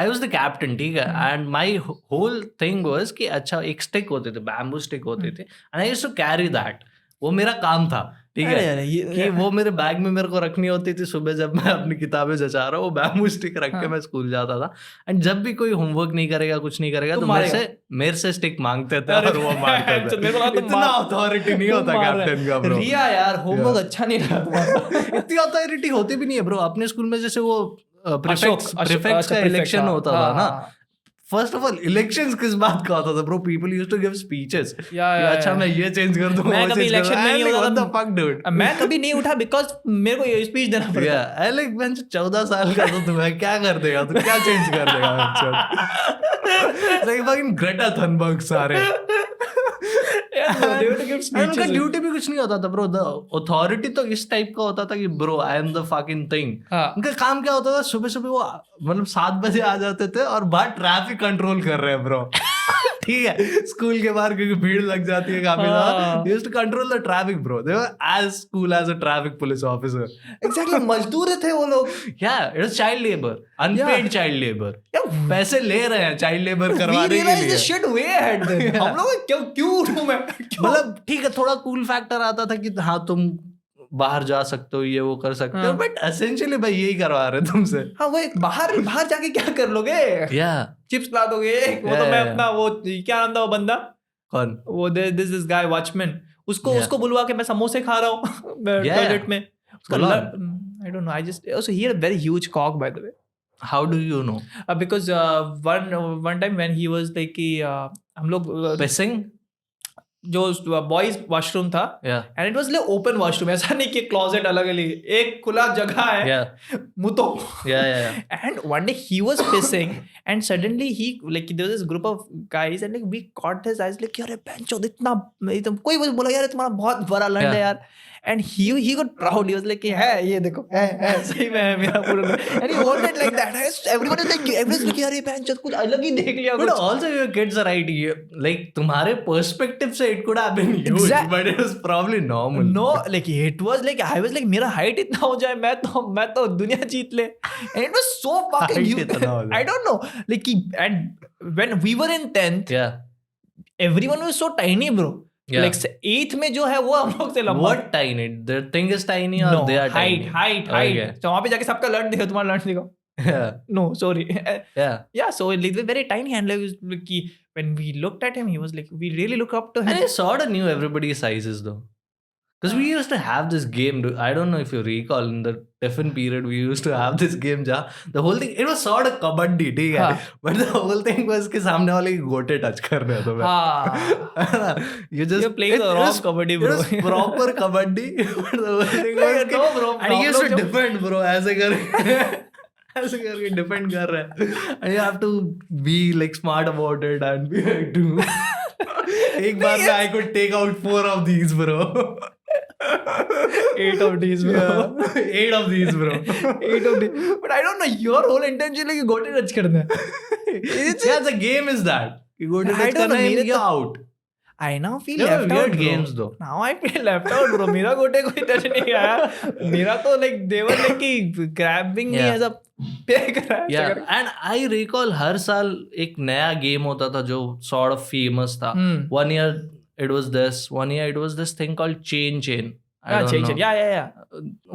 I was the captain, ठीक है, and my whole thing was कि अच्छा एक स्टिक होते थे, बैम्बू स्टिक होते थे, and I used to carry that, वो मेरा काम था, ठीक है, कि वो मेरे बैग में मेरे को रखनी होती थी सुबह जब मैं अपनी किताबें जचा रहा हूँ, वो बैम्बू स्टिक रख के मैं स्कूल जाता था, एंड जब भी कोई होमवर्क नहीं करेगा, कुछ नहीं करेगा, तो मेरे से स्टिक मांगते थे और वो मारते थे। इतना अथॉरिटी नहीं होता कैप्टन का ब्रो। रिया यार होमवर्क अच्छा नहीं रहा तुम्हारा। इतनी अथॉरिटी होती भी नहीं है ब्रो। अपने स्कूल में जैसे वो प्रीफेक्ट्स का इलेक्शन होता था ना, फर्स्ट ऑफ ऑल इलेक्शंस किस बात का होता था bro? People used to give speeches, अच्छा मैं ये चेंज कर दूं, मैं कभी इलेक्शन में नहीं होता था, फक डूड मैं कभी नहीं उठा बिकॉज़ मेरे को ये स्पीच देना पड़ता है। आई लाइक मैं 14 साल का तो तुम्हें क्या कर देगा, तू क्या चेंज कर देगा? लाइक फकिंग ग्रेटा थनबर्ग सारे। उनका ड्यूटी भी कुछ नहीं होता था ब्रो। द अथॉरिटी तो इस टाइप का होता था कि bro I am the fucking thing. उनका काम क्या होता था, सुबह सुबह वो मतलब 7 बजे आ जाते थे और बाहर ट्रैफिक कंट्रोल कर रहे हैं ब्रो। ठीक है, स्कूल के बाहर क्योंकि भीड़ लग जाती है काफी ज्यादा, used to control the traffic bro. They were as cool as a traffic police officer. Exactly, मजदूर थे वो लोग। या it was child labour, unpaid child labour. पैसे ले रहे हैं चाइल्ड लेबर करवाने के लिए। Shit way ahead then. हम लोग क्यों उठूं मैं? मतलब ठीक है, थोड़ा कूल फैक्टर आता था कि हाँ तुम बाहर जा सकते हो, ये वो कर सकते हो, बट एसेंशियली भाई यही करवा रहे तुमसे। हाँ, वो एक बाहर जाके क्या कर लोगे? चिप्स ला दोगे? वो तो मैं अपना वो क्या नाम था वो बंदा, कौन वो दिस गाय वॉचमैन, उसको बुलवा के मैं समोसे खा रहा हूँ टॉयलेट में। I don't know, I just also he had a very huge cock by the way. How do you know? Because one time when he was like कि हम लोग pissing, जो बॉयज वॉशरूम था, and it was like open washroom, ऐसा नहीं कि closet अलग अलग, एक खुला जगह है मुतो। And one day he was pissing and suddenly he like there was this group of guys and like we caught his eyes like अरे बेंचो इतना, कोई बोला यार तुम्हारा बहुत बड़ा लंड है यार, and he got proud, he was like है ये देखो है सही में है मेरा पूरा, and he wanted like that, everyone is like यार ये बेंचो कुछ अलग ही देख लिया। but also your kids are right, like तुम्हारे पर्सपेक्टिव से it could have been huge, but it was probably normal. No, like it was like I was like मेरा height इतना हो जाए मैं तो दुनिया जीत ले, and it was so fucking huge. I don't know, like and when we were in 10th, everyone was so tiny bro. Like 8th में जो है वो हम लोग से लंबा। What tiny? The thing is tiny or they are tiny? Height. तो वहाँ पे जाके सबका लंड देखो, तुम्हारा लंड देखो। No, sorry. Yeah. So it was very tiny, and like when we looked at him, he was like, we really look up to him. And I sort of knew everybody's sizes though. Because we used to have this game, I don't know if you recall, in the tiffin period, we used to have this game, the whole thing, it was sort of kabaddi, ठीक है, but the whole thing was कि सामने वाले की गोटे touch कर रहे हो तुम्हें। You're playing the wrong kabaddi, bro. It was proper kabaddi, but the whole thing was no, bro, and he used to defend, bro, ऐसे करके defend कर रहे हैं, and you have to be like smart about it and be like, dude, एक बार में I could take out 4 of these, bro. 8 of these, bro. 8 of these, bro. 8 of these. But I don't know, your whole intention is गोटे touch करना है. Yeah, the game is that. गोटे touch करना है, you're out. I now feel left out, bro. Games though. Now I feel left out, bro. मेरा गोटे कोई touch नहीं आया. मेरा तो like they were like grabbing me as a pig. Yeah, and I recall हर साल एक नया गेम होता था जो sort of famous था. One year it was this thing called Chain. I don't know. Yeah.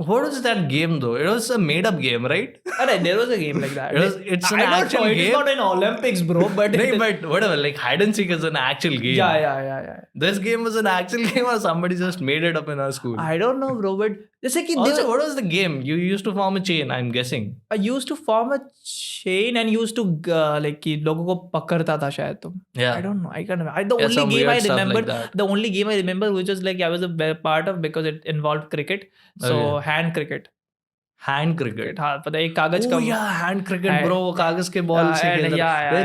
What was that game though? It was a made-up game, right? There was a game like that. It's an actual game. It's not in Olympics, bro. But but whatever. Like hide and seek is an actual game. Yeah. This game was an actual game, or somebody just made it up in our school? I don't know, bro. But जैसे कि also, what was the game? You used to form a chain, I'm guessing. I used to form a chain and used to like कि लोगों को पकड़ता था शायद तुम. Yeah. I don't know. I can't remember. The only game I remembered, the only game I remember, which was like I was a part of because it involved cricket. So hand cricket. Hand cricket, हाँ पता है, कागज का hand cricket bro, वो कागज के ball से खेलते थे।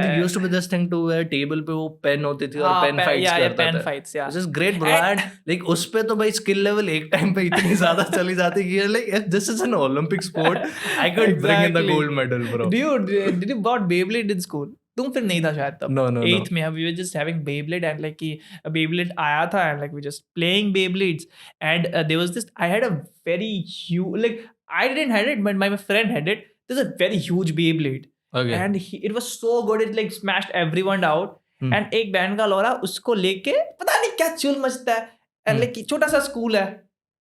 There used to be this thing too where table पे वो पेन होती थी और पेन फाइट्स करते थे। Which is great bro, and like उस पे तो भाई स्किल लेवल एक टाइम पे इतनी ज्यादा चली जाती कि like if this is an Olympic sport I could bring in the gold medal bro. Did you got Beyblade in school? तुम फिर नहीं था शायद तब। No. 8th में we were just having Beyblade and like कि Beyblade आया था and like we just playing Beyblades and there was this, I had a very huge, like I didn't had it but my friend had it. There's a very huge Beyblade Okay. and it was so good, it like smashed everyone out. And एक band का लौरा उसको लेके पता नहीं क्या चुल मचता है, and like छोटा सा स्कूल है,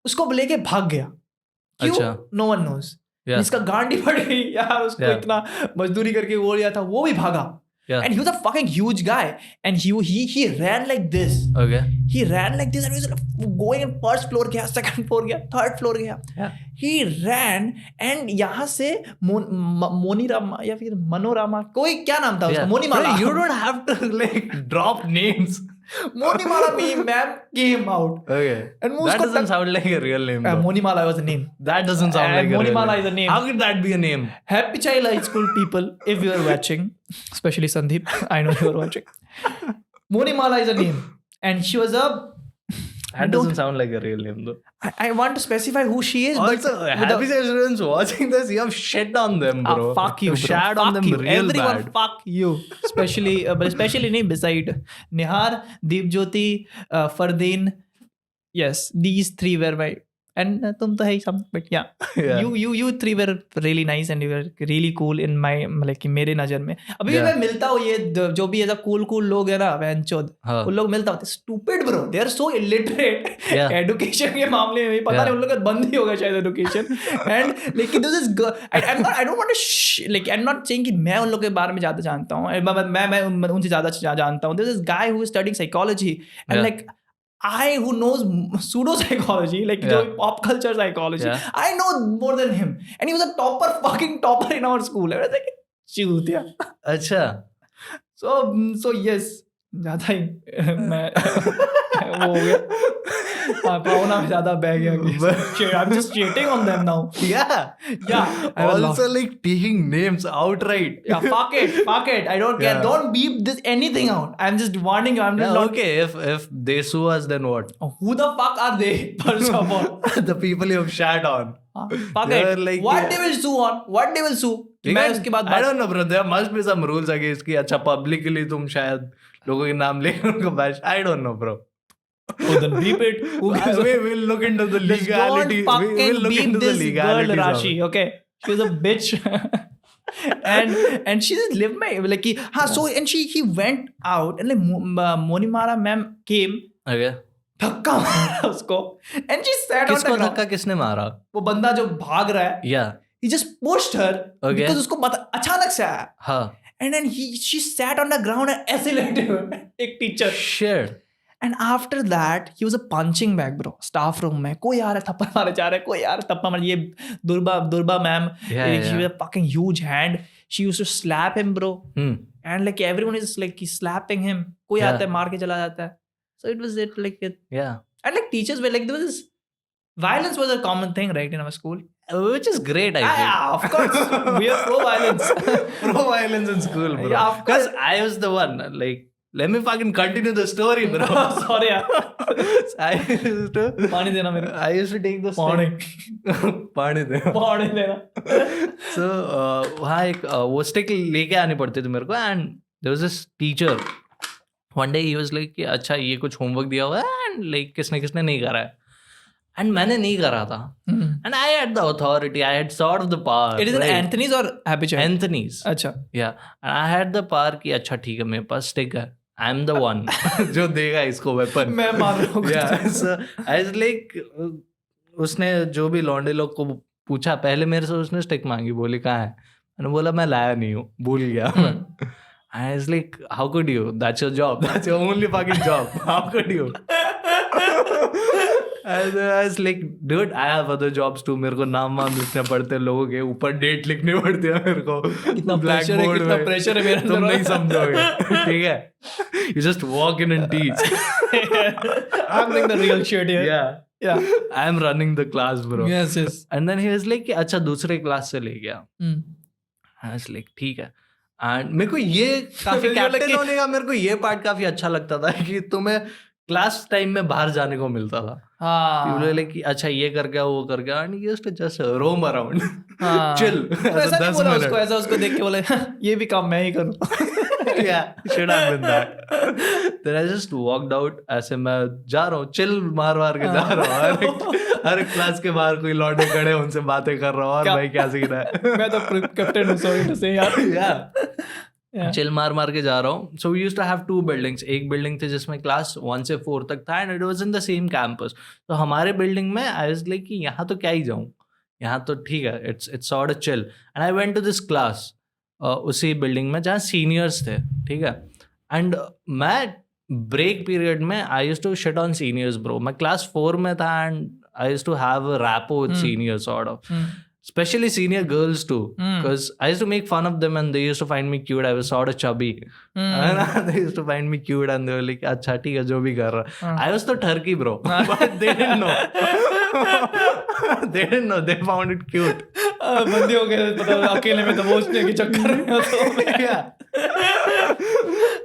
उसको लेके भाग गया. क्यों? अच्छा. No one knows. Yeah. जिसका गांडी पड़ गई यार, उसको इतना मजदूरी करके वो लिया था, वो भी भागा. Yeah. And he was a fucking huge guy, and he ran like this. Okay. He ran like this, and he was going in first floor गया, second floor गया, third floor गया. Yeah. He ran, and यहाँ से मोनीरामा या फिर मनोरामा, कोई क्या नाम था उसका, मोनीमाला. You don't have to like drop names. Moneymala ma'am came out. Okay. And that doesn't sound like a real name. Moneymala was a name. That doesn't sound like a real Moneymala name. is a name. How could that be a name? Happy Child High School people, if you are watching, especially Sandeep, I know you are watching. Moneymala is a name, and she was a. That doesn't sound like a real name though. I want to specify who she is. Also, Happy Child students watching this, you have shit on them, bro. Fuck you, bro. Shat on them real Everyone, bad. fuck you. Especially नहीं beside Nihar, Deepjyoti, Fardeen. Yes, these three were my. And तुम तो है ही सब, but yeah. You three were really nice and you were really cool in my, like मेरे नजर में. अभी भी मैं मिलता हूँ ये जो भी ऐसा cool लोग है ना, वैनचोद, उन लोग मिलता हूँ. Stupid bro, they are so illiterate. Education के मामले में पता नहीं उन लोग का बंद ही होगा शायद education. And लेकिन this is I don't want to like I'm not saying कि मैं उन लोग के बारे में ज़्यादा जानता हूँ. मैं उनसे ज़्यादा जानता हूँ. There's this guy who is studying psychology and like who knows pseudo psychology, like pop culture psychology, I know more than him, and he was a fucking topper in our school. I was like, चूतिया. अच्छा. So yes, ज़्यादा ही मैं वो हो गया. पावना में ज़्यादा बह गया. I'm just cheating on them now. Yeah. Also like taking names outright. Yeah, fuck it. I don't care. Don't beep this anything out. I'm just warning you. I'm just not. Okay, if they sue us, then what? Who the fuck are they? First of all, the people you have shat on. Fuck it. Like, what they will sue on? What they will sue? मैं उसके बाद I don't know, bro. There must be some rules against कि अच्छा publicly तुम शायद लोगों के नाम लेकर उनको bash. I don't know, bro. Oh, then beep it. We'll look into the legality. We'll look into the legality. Girl Rashi, okay? She was a bitch. and she just lived my like so and he went out and like Monimara ma'am came. Okay. धक्का मारा उसको. And she sat on the ground. धक्का किसने मारा? वो बंदा जो भाग रहा है. Yeah. He just pushed her because उसको अचानक से आया. हाँ. And then she sat on the ground and ऐसे लेटे हुए एक teacher. Shit. And after that, he was a punching bag, bro. Staff room में कोई आ रहा है थप्पड़ मारे जा रहा है, कोई आ रहा है थप्पड़ मारे. ये दुर्बा ma'am, she was a fucking huge hand. She used to slap him, bro. And like everyone is like slapping him. कोई आता है मार के चला जाता है. So it was like it. Yeah. And like teachers were like there was this violence was a common thing, right, in our school. Which is great, I think. Yeah, of course. We are pro-violence. Pro-violence in school, bro. Yeah, of course. Because I was the one, like, let me fucking continue the story, bro. Sorry, yeah. I used to... पानी देना मेरे. I used to take the stick. पानी देना. So, वहाँ एक वो stick लेके आनी पड़ती थी मेरे को, and there was this teacher. One day he was like कि अच्छा ये कुछ homework दिया हुआ है and like किसने नहीं करा है. And मैंने नहीं करा था. And I had the authority. I had sort of the power. It is an Anthony's or Happy Child? Anthony's. अच्छा. Yeah. And I had the power कि अच्छा ठीक है मेरे पास stick है. I'm the one जो देगा इसको weapon. मैं मार रहा हूँ. Yeah. So I was like उसने जो भी लौंडे लोग को पूछा पहले मेरे से उसने stick मांगी, बोली कहाँ है? मैंने बोला मैं लाया नहीं हूँ, भूल गया. I was like, how could you? That's your job. That's your only fucking job. How could you? I was like, dude, I have other jobs too. मेरे को नाम लिखने पड़ते हैं लोगों के ऊपर, डेट लिखने पड़ते हैं मेरे को. कितना प्रेशर है मेरे अंदर. तुम नहीं समझोगे, ठीक है? You just walk in and teach. I'm doing the real shit here. Yeah. I'm running the class, bro. Yes. And then he was like, अच्छा दूसरे क्लास से ले गया. I was like, ठीक है. एंड मेरे को ये काफी कैप्टन होने का मेरे को ये पार्ट काफी अच्छा लगता था कि तुम्हें क्लास टाइम में बाहर जाने को मिलता था. हाँ. लाइक अच्छा ये कर गया वो कर गया and you just just roam around chill. ऐसा नहीं बोला उसको, ऐसा उसको देख के बोले ये भी काम मैं ही करूं. Yeah, should have been that. Then I just walked out. ऐसे मैं जा रहा हूँ, chill मार के जा रहा हूँ. हर एक क्लास के बाहर कोई लौंडे खड़े, उनसे बातें कर रहा हूँ. और भाई क्या सीन है? मैं तो कैप्टन हूँ, sorry to say यार. Yeah. चिल मार के जा रहा हूँ. So we used to have 2 buildings. एक बिल्डिंग थी जिसमें क्लास 1 से 4 तक था, and it was in the same campus. तो हमारे बिल्डिंग में I was like कि यहाँ तो क्या ही जाऊँ, यहाँ तो ठीक है, it's sort of chill. And I went to this class उसी बिल्डिंग में जहाँ सीनियर्स थे, ठीक है. एंड मैं ब्रेक पीरियड में I used to shit on seniors bro. मैं क्लास 4 में था and I used to have a rapport with seniors sort of. Especially senior girls too, because I used to make fun of them and they used to find me cute. I was sort of chubby. They used to find me cute and they were like, "अच्छा ठीक है जो भी कर रहा." I was तो ठरकी bro, but they didn't know. They didn't know. They found it cute. बंदी हो गए, पता अकेले में दबोचने के चक्कर में.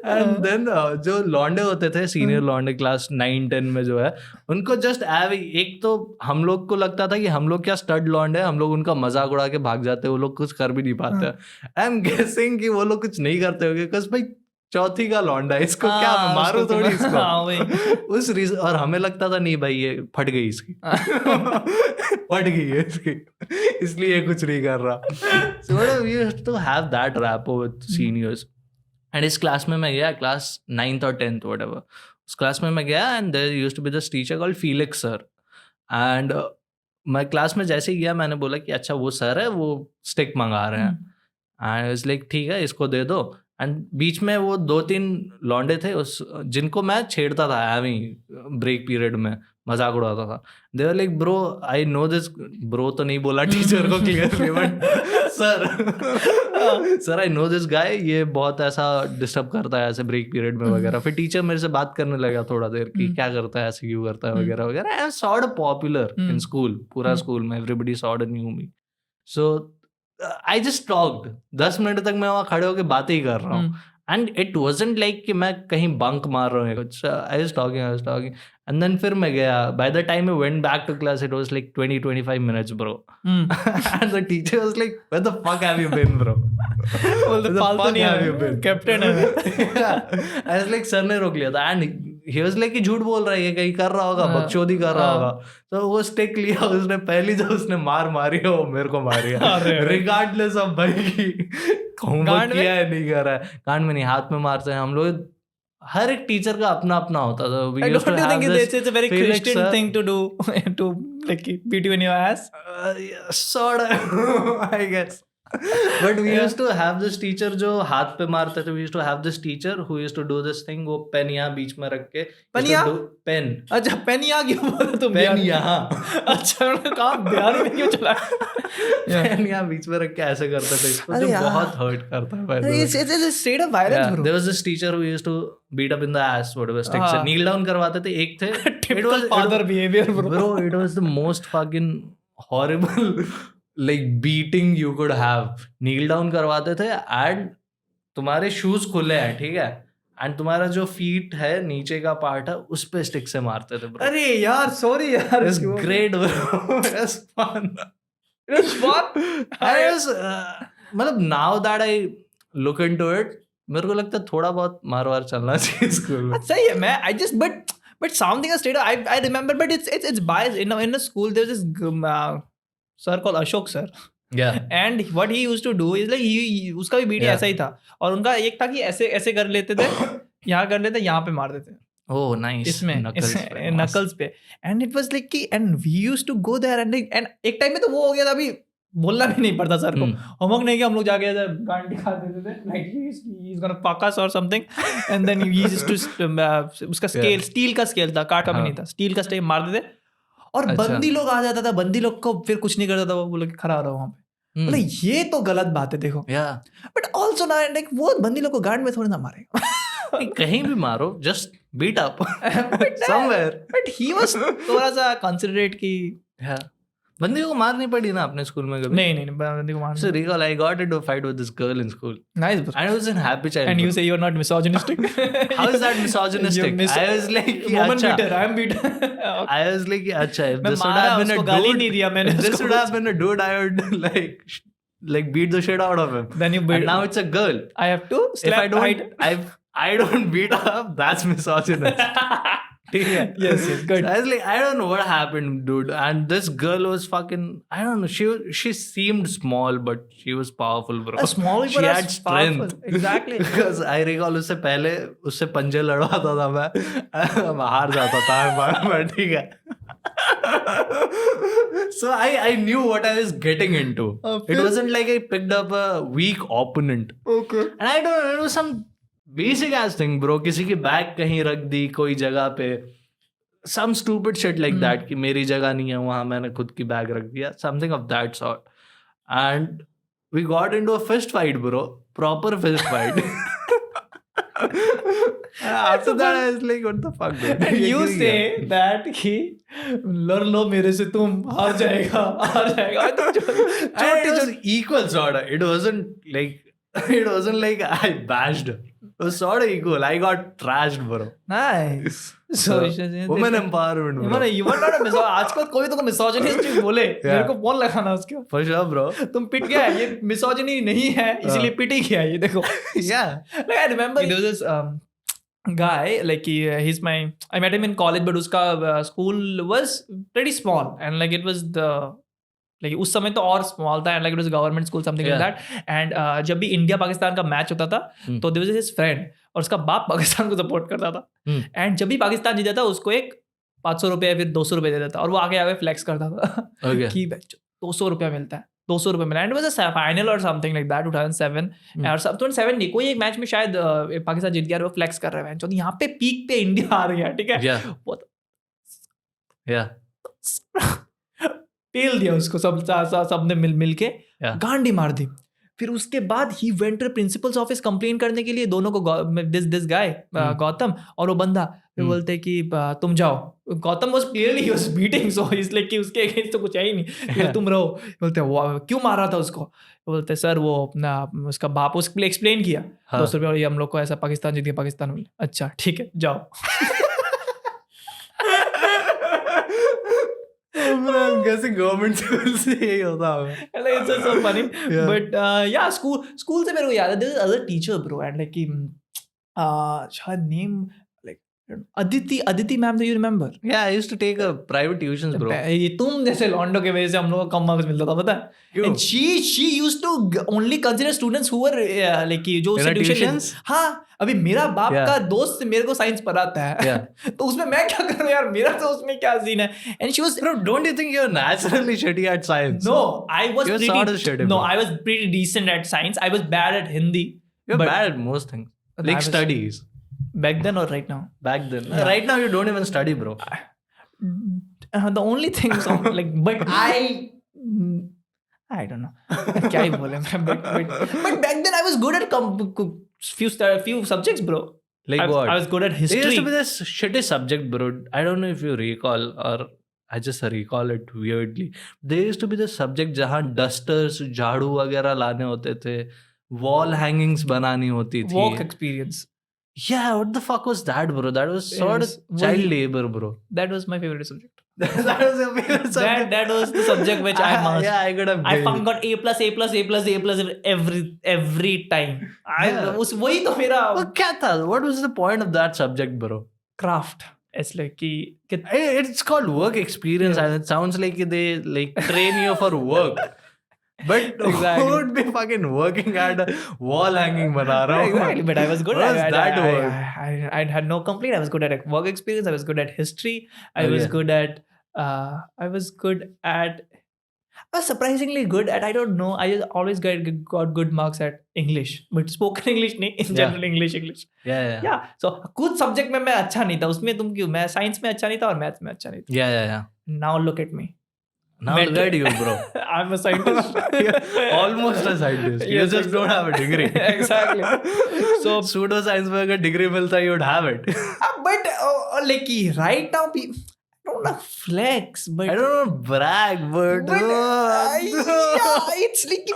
एंड देन जो लौंडे होते थे, सीनियर लौंडे क्लास 9-10 में जो है, उनको जस्ट एक तो हम लोग को लगता था कि हम लोग क्या स्टड लौंडे, हम लोग उनका मजाक उड़ा के भाग जाते, वो लोग कुछ कर भी नहीं पाते. आई एम गेसिंग कि वो लोग कुछ नहीं करते होंगे, बिकॉज़ भाई चौथी का लौंडा है, इसको क्या मैं मारूं थोड़ी इसको. उस रीजन. और हमें लगता था नहीं भाई ये फट गई इसकी. फट गई है इसकी, इसलिए कुछ नहीं कर रहा. So we used to have that rapport with seniors. And इस क्लास में मैं गया, क्लास 9th और 10th whatever, उस क्लास में मैं गया and there used to be this teacher called Felix sir. एंड मैं क्लास में जैसे ही गया, मैंने बोला कि अच्छा वो सर है, वो स्टिक मंगा रहे हैं. एंड इट्स लाइक ठीक है इसको दे दो. एंड बीच में वो 2-3 लौंडे थे उस जिनको मैं छेड़ता था ब्रेक पीरियड में, मजाक उड़ाता था. They were like bro I know this. Bro तो नहीं बोला टीचर को clearly, but sir I know this guy, ये बहुत ऐसा डिस्टर्ब करता है ऐसे ब्रेक पीरियड में वगैरह. फिर टीचर मेरे से बात करने लगा थोड़ा देर कि क्या करता है, ऐसे क्यों करता है वगैरह वगैरह. I am sort of popular in school, पूरा स्कूल में everybody sort of new me. So I just talked. 10 minute तक मैं वहाँ खड़े होकर बातें ही कर रहा हूँ. एंड इट वाजंट लाइक कि मैं कहीं बंक मार रहा हूँ कुछ. I was talking and then फिर मैं गया. By the time I went back to class it was like 20-25 minutes bro. And the teacher was like where the fuck have you been bro. Captain है. I was like sir ने रोक लिया था and he was like कि झूठ बोल रहा है, कहीं कर रहा होगा, बकचोदी कर रहा होगा. तो वो स्टिक लिया उसने, पहली जो उसने मारी है वो मेरे को मारी है, रिगार्डलेस ऑफ भाई होमवर्क किया है नहीं कर रहा है. कान में नहीं, हाथ में मारते हैं हम लोग. हर एक टीचर का अपना अपना होता था. We used to have this it's a very Felix Christian sir. thing to do to like beat you in your ass. Sort of, I guess. But we used to have this teacher जो हाथ पे मारते थे. We used to have this teacher who used to do this thing. वो pen यहाँ बीच में रख के. पेन. अच्छा पेन यहाँ क्यों बोला तुम? पेन यहाँ. अच्छा कहाँ बिहार में क्यों चला? पेन यहाँ बीच में रख के ऐसे करते थे इसको, जो बहुत hurt करता है. It's straight up violence bro. There was this teacher who used to beat up in the ass whatever stick से kneel down करवाते थे. एक थे. Typical father behavior bro. Bro, it was the most fucking horrible like beating you could have. kneel down करवाते थे and तुम्हारे shoes खुले हैं, ठीक है, एंड तुम्हारा जो फीट है नीचे का पार्ट है उस पे स्टिक से मारते थे ब्रो. अरे यार सॉरी यार. It's great bro. It's fun. It's fun. मतलब now that I look into it, मेरे को लगता है थोड़ा बहुत मार चलना चाहिए स्कूल में. सही है मैं I just but something is straight up I remember, but it's biased. In a school there's this sir called Ashok sir. Yeah. And what he used to do is like उसका भी beat ऐसा ही था. और उनका एक था कि ऐसे कर लेते थे, यहाँ कर लेते, यहाँ पे मार देते. Oh nice. इसमें नकल्स पे. And it was like कि and we used to go there and एक टाइम में तो वो हो गया था, अभी बोलना भी नहीं पड़ता सर को. होमवर्क नहीं किया हम लोग जाके गांड दिखा देते थे like he's gonna fuck us or something. And then he used to उसका स्केल स्टील का स्केल था, काट का भी नहीं था, स्टील का स्केल मार देते. और बंदी लोग आ जाता था, बंदी लोग को फिर कुछ नहीं करता था, वो लोग खड़ा रहा वहाँ पे. मतलब ये तो गलत बात है देखो. बट ऑल्सो ना लाइक वो बंदी लोग को गांड में थोड़ी ना मारेगा. कहीं भी मारो, just beat up somewhere. But he was थोड़ा सा कंसिडरेट की बंदी को मारनी पड़ी ना अपने स्कूल में कभी? नहीं बंदी को मारनी. So recall I got into a fight with this girl in school. Nice bro. And I was in happy childhood. And you say you're not misogynistic? How is that misogynistic? I was like woman beater, I am beater. I was like अच्छा, if this would have been a dude, if this would have been a dude, I would like beat the shit out of him. Then you beat. And now it's a girl. I have to slap. I don't beat her up, that's misogynist. Yes, good. So I was like, I don't know what happened, dude. And this girl was fucking, I don't know. She seemed small, but she was powerful, bro. Small, she had strength. Powerful. Exactly. Because I recall उससे पहले उससे पंजे लड़वाता था मैं हार जाता था मैं ठीक है. So I knew what I was getting into. It wasn't like I picked up a weak opponent. Okay. And I don't know, it was some basic ass thing, bro. किसी की बैग कहीं रख दी कोई जगह पे. Some stupid shit like that कि मेरी जगह नहीं है वहाँ मैंने खुद की बैग रख दिया. Something of that sort. And we got into a fist fight, bro. Proper fist fight. After that, I was like, what the fuck, dude? And you say that कि लड़ लो मेरे से तुम हार जाएगा. It was equal sort of. It wasn't like I bashed her. It was sort of equal. I got trashed, bro. Nice. So women empowerment, bro. You were not a misogynist. आजकल कोई तो misogynist बोले मेरे को phone लगाना उसके. For sure, bro. तुम पिट गया ये misogyny नहीं है इसलिए पिट ही गया ये देखो. Yeah. Like I remember there was this guy like I met him in college but उसका school was pretty small and like it was the like उस समय तो और स्मॉल था and like it was a government school something like that and जब भी India Pakistan का match होता था तो there was his friend और उसका बाप पाकिस्तान को सपोर्ट करता था and जब भी पाकिस्तान जीता था उसको एक 500 रुपये या फिर 200 रुपये देता था और वो आगे फ्लेक्स करता था कि 200 रुपया मिलता है 200 रुपये मिला एंड वाज अ फाइनल और समथिंग लाइक दैट 2007 और 2007 नहीं कोई एक मैच में शायद पाकिस्तान जीत गया और वो फ्लेक्स कर रहा है तो यहाँ पे पीक पे इंडिया आ रही है ठीक है पेल दिया उसको सबने मिल के गांडी मार दी फिर उसके बाद he went to principles office complain करने के लिए दोनों को दिस गाय गौतम और वो बंदा फिर बोलते कि तुम जाओ Gautam was clearly he was beating so इसलिए कि उसके अगेंस्ट तो कुछ है ही नहीं तुम रहो बोलते क्यों मार रहा था उसको बोलते सर वो अपना उसका बाप उसके लिए एक्सप्लेन किया 200 रुपये और ये हम लोग को ऐसा पाकिस्तान जीत गया पाकिस्तान में अच्छा ठीक है जाओ I'm guessing government school से यही होता होगा. Like it's just so funny. But yeah, school से मेरे को याद है there was another teacher bro and like her name like Aditi ma'am do you remember? Yeah, I used to take a private tuitions bro. ये तुम जैसे लॉन्डो के वजह से हम लोगों को कम मार्क्स मिलता था पता है and she used to only consider students who were like जो उससे ट्यूशन हाँ अभी मेरा बाप का दोस्त से मेरे को साइंस पढ़ाता है तो उसमें मैं क्या करूं यार मेरा तो उसमें क्या सीन है and she was bro don't you think you're naturally shitty at science? No, I was pretty decent at science. I was bad at Hindi. You're bad at most things like studies. Back then or right now? Back then. Yeah. Right now you don't even study, bro. The only thing is like, but I don't know. क्या ही बोले मैं but back then I was good at few subjects, bro. Like what? I was good at history. There used to be this shitty subject, bro. I don't know if you recall or I just recall it weirdly. There used to be this subject जहाँ dusters, झाड़ू वगैरह लाने होते थे, wall hangings बनानी होती थी. Work experience. Yeah, what the fuck was that, bro? That was sort of child labor, bro. That was my favorite subject. That was your favorite subject. That was the subject which I mastered. Yeah, I could have. I got A+, every time. वही तो मेरा. क्या था? What was the point of that subject, bro? Craft. It's like it's called work experience, and it sounds like they like train you for work. But exactly. Who would be fucking working at a wall hanging bana raha hu? Exactly, but I was good at that work? I had no complaint. I was good at work experience. I was good at history. I was good at I was surprisingly good at I don't know. I just always got good marks at English, but spoken English नहीं in general English. Yeah. So कुछ subject में मैं अच्छा नहीं था. उसमें तुम क्यों? मैं science में अच्छा नहीं था और maths में अच्छा नहीं था. Yeah. Now look at me. Now look at you, bro. I'm a scientist. Almost a scientist. You just don't have a degree. Exactly. So pseudoscience में अगर degree मिलता you would have it. But like right now, I don't know flex, but I don't know brag, but yeah, it's like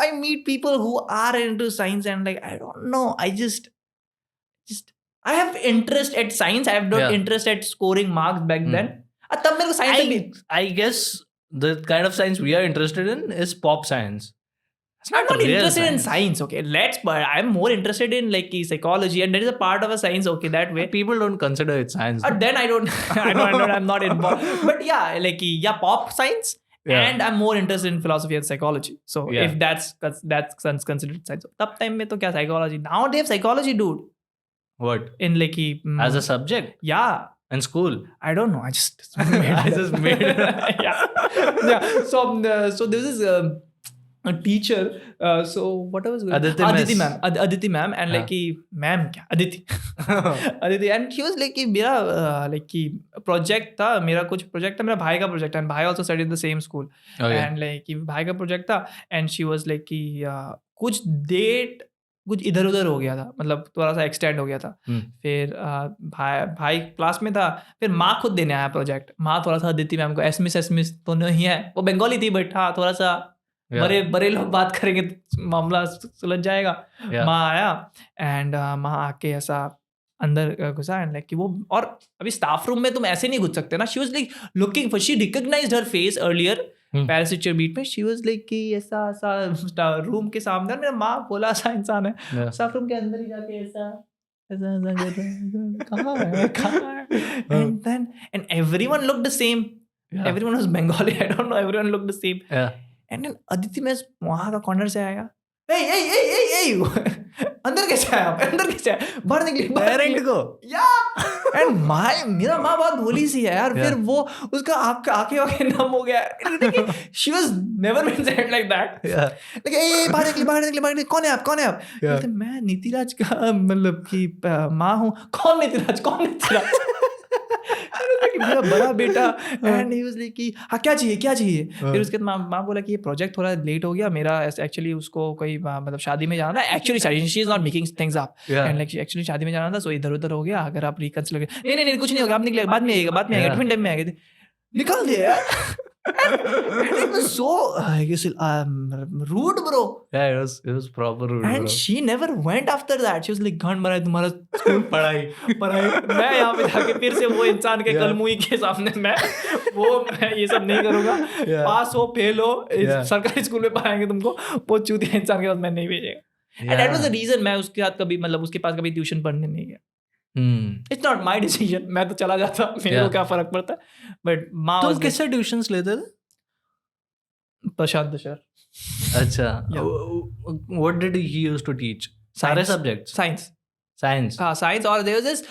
I meet people who are into science and like I don't know. I just I have interest at science. I have not interest at scoring marks back then. तब मेरे को science I guess the kind of science we are interested in is pop science. I'm not real interested in science. science, okay? But I'm more interested in like psychology, and there is a part of a science, okay, that way. People don't consider it science. Then I don't, I'm not involved. But yeah, like pop science, and I'm more interested in philosophy and psychology. So if that's considered science, that time mein to kya psychology? Now they have psychology, dude. What? In like as a subject? Yeah. In school? I don't know. I just made it. yeah. So there was this a teacher. So what was it? Aditi ma'am, and like ma'am kya? Aditi, and he was like मेरा like project था, मेरा कुछ project था, मेरा भाई का project था, and भाई also studied in the same school, and like भाई का project था, and she was like कुछ date कुछ इधर उधर हो गया था, मतलब थोड़ा सा एक्सटेंड हो गया था. फिर भाई क्लास में था, फिर माँ खुद देने आया प्रोजेक्ट. माँ थोड़ा सा अदिति मैम को एसमिस तो नहीं है, वो बंगाली थी, बट हाँ थोड़ा सा बड़े लोग बात करेंगे तो मामला सुलझ जाएगा. माँ आया, एंड माँ आके ऐसा अंदर घुसा, एंड लाइक कि वो, और अभी स्टाफ रूम में तुम ऐसे नहीं घुस सकते ना. She was like looking for, she recognised her face earlier पैरासिचर बीट में. शी वाज लाइक कि ऐसा रूम के सामने, मेरा माँ बोला ऐसा इंसान है, स्टाफ रूम के अंदर ही जाके ऐसा कहाँ है, and then everyone looked the same. Everyone was Bengali. I don't know, everyone looked the same. And then Aditi मैं वहाँ का कॉर्नर से आया, अंदर कैसे आया, बाहर निकली पेरेंट को. एंड मेरा माँ बहुत भोली सी है यार. फिर वो उसका आंखें नम हो गया. She was never been said like that. Like बाहर निकली, कौन है आप? मैं नीतिराज का मतलब कि माँ हूँ. कौन नीतिराज? मेरा बड़ा बेटा. एंड ही वाज लाइक कि हाँ क्या चाहिए. फिर उसके बाद माँ बोला कि ये प्रोजेक्ट थोड़ा लेट हो गया मेरा, एक्चुअली उसको कोई मतलब शादी में जाना था. Actually she is not making things up, and like actually शादी में जाना था, सो इधर उधर हो गया. अगर आप रिकंसिडर नहीं कुछ नहीं होगा, आप निकले, बाद में आएगा टिफिन टाइम में आएगा. निकाल दिया. It was so rude, bro. Yeah, it was proper rude. And she never went after that. She was like, घंट मरा है तुम्हारा स्कूल, पढ़ाई. मैं यहाँ पे जाके फिर से वो इंसान के कलमुई के सामने मैं ये सब नहीं करूँगा. पास हो फेल हो, सरकारी स्कूल में पढ़ाएंगे तुमको, वो चूतिया इंसान के साथ मैं नहीं भेजेगा. And that was the reason मैं उसके साथ कभी, मतलब उसके पास कभी ट्यूशन पढ़ने नहीं गया. It's not my decision. मैं तो चला जाता, मेरे को क्या फर्क पड़ता है. बट माँ, तुम किससे ट्यूशंस लेते थे? प्रशांत दशर. अच्छा. What did he used to teach? सारे सब्जेक्ट्स? साइंस. हाँ, साइंस. और there was this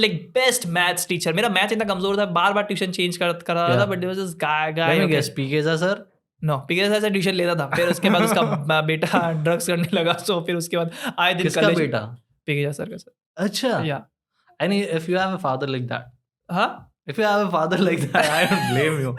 like best maths teacher. मेरा मैथ इतना कमजोर था, बार ट्यूशन चेंज कर रहा था. But there was this guy. Let me guess, पीकेजा sir? No, पीकेजा sir tuition लेता था. फिर उसके बाद उसका बेटा ड्रग्स करने लगा, सो फिर उसके बाद आए दिन किसका बेटा? पीकेजा सर का सर. अच्छा. Yeah. And if you have a father like that, if you have a father like that, I don't blame you.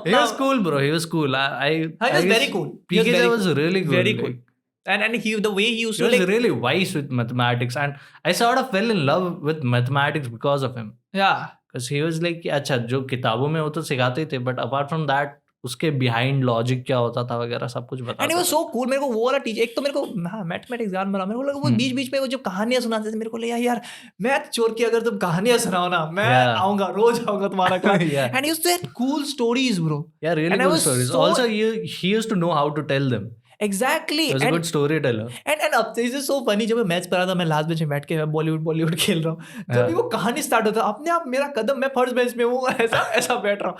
He was cool, bro. He was cool. He was very cool. PK was really good. Very cool. And the way he used to, he was really wise with mathematics, and I sort of fell in love with mathematics because of him. Yeah. Because he was like, अच्छा जो किताबों में वो तो सिखाते थे, but apart from that उसके behind logic क्या होता था वगैरह सब कुछ बताता था. And it was so cool. मेरे को वो वाला टीचर, एक तो मेरे को मैथमेटिक्स जान बना, मेरे को लगा वो बीच में वो जब कहानियां सुनाते थे, मेरे को लगा यार मैथ छोड़ के अगर तुम कहानियां सुनाओ ना, मैं आऊंगा, रोज आऊंगा तुम्हारा class. And he used to tell cool stories, bro. Yeah, really cool stories. Also he used to know how to tell them. Exactly. He was a good storyteller. And up this is so funny. जब मैं match पढ़ा था, मैं last bench में बैठ के बॉलीवुड खेल रहा हूँ. जब भी वो कहानी स्टार्ट होता है, अपने आप मेरा कदम, मैं फर्स्ट बेंच में हूँ, ऐसा बैठ रहा हूँ,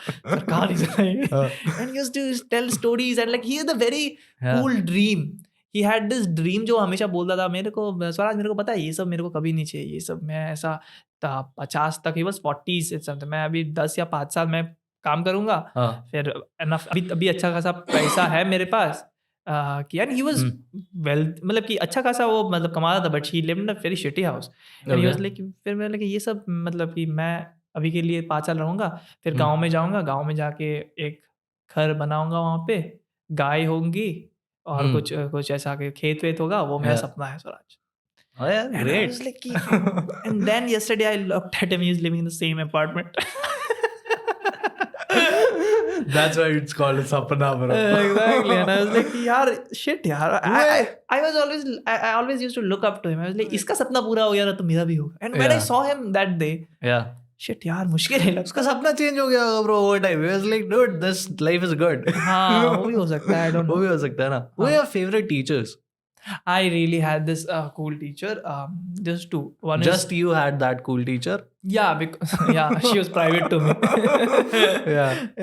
कहानी सुनाइए. And he used to tell stories, and like he had a very cool dream. He had this dream जो हमेशा बोलता था मेरे को, स्वराज मेरे को पता है ये सब मेरे को कभी नहीं चाहिए, ये सब मैं ऐसा 50 तक, he was 40s something, मैं अभी 10 या 5 साल में काम करूँगा, फिर अभी अच्छा खासा पैसा है मेरे पास. and he was well, मतलब कि अच्छा खासा वो मतलब कमाता था, but he lived in a very shitty house. And he was like, फिर मैं लगा ये सब मतलब कि मैं अभी के लिए 5 साल रहूँगा, फिर गांव में जाऊँगा, गांव में जाके एक घर बनाऊँगा, वहाँ पे गाय होंगी और कुछ ऐसा खेत वेत होगा, वो मेरा सपना है Swaraj. Oh yeah, great. I was like, and then yesterday I looked at him, he was living in the same apartment. That's why it's called a sapna, bro. Exactly. And I was like, यार shit यार. I always used to look up to him. I was like, इसका सपना पूरा हो गया ना तो मेरा भी होगा. And when I saw him that day, shit यार मुश्किल है लगता. उसका सपना चेंज हो गया होगा bro over time. He was like, dude, this life is good. हाँ वो भी हो सकता है. I don't वो know. भी हो सकता है ना. Who are your favorite teachers? I really had this cool teacher. Just two. One Just you had that cool teacher? Yeah, because yeah, she was private to me.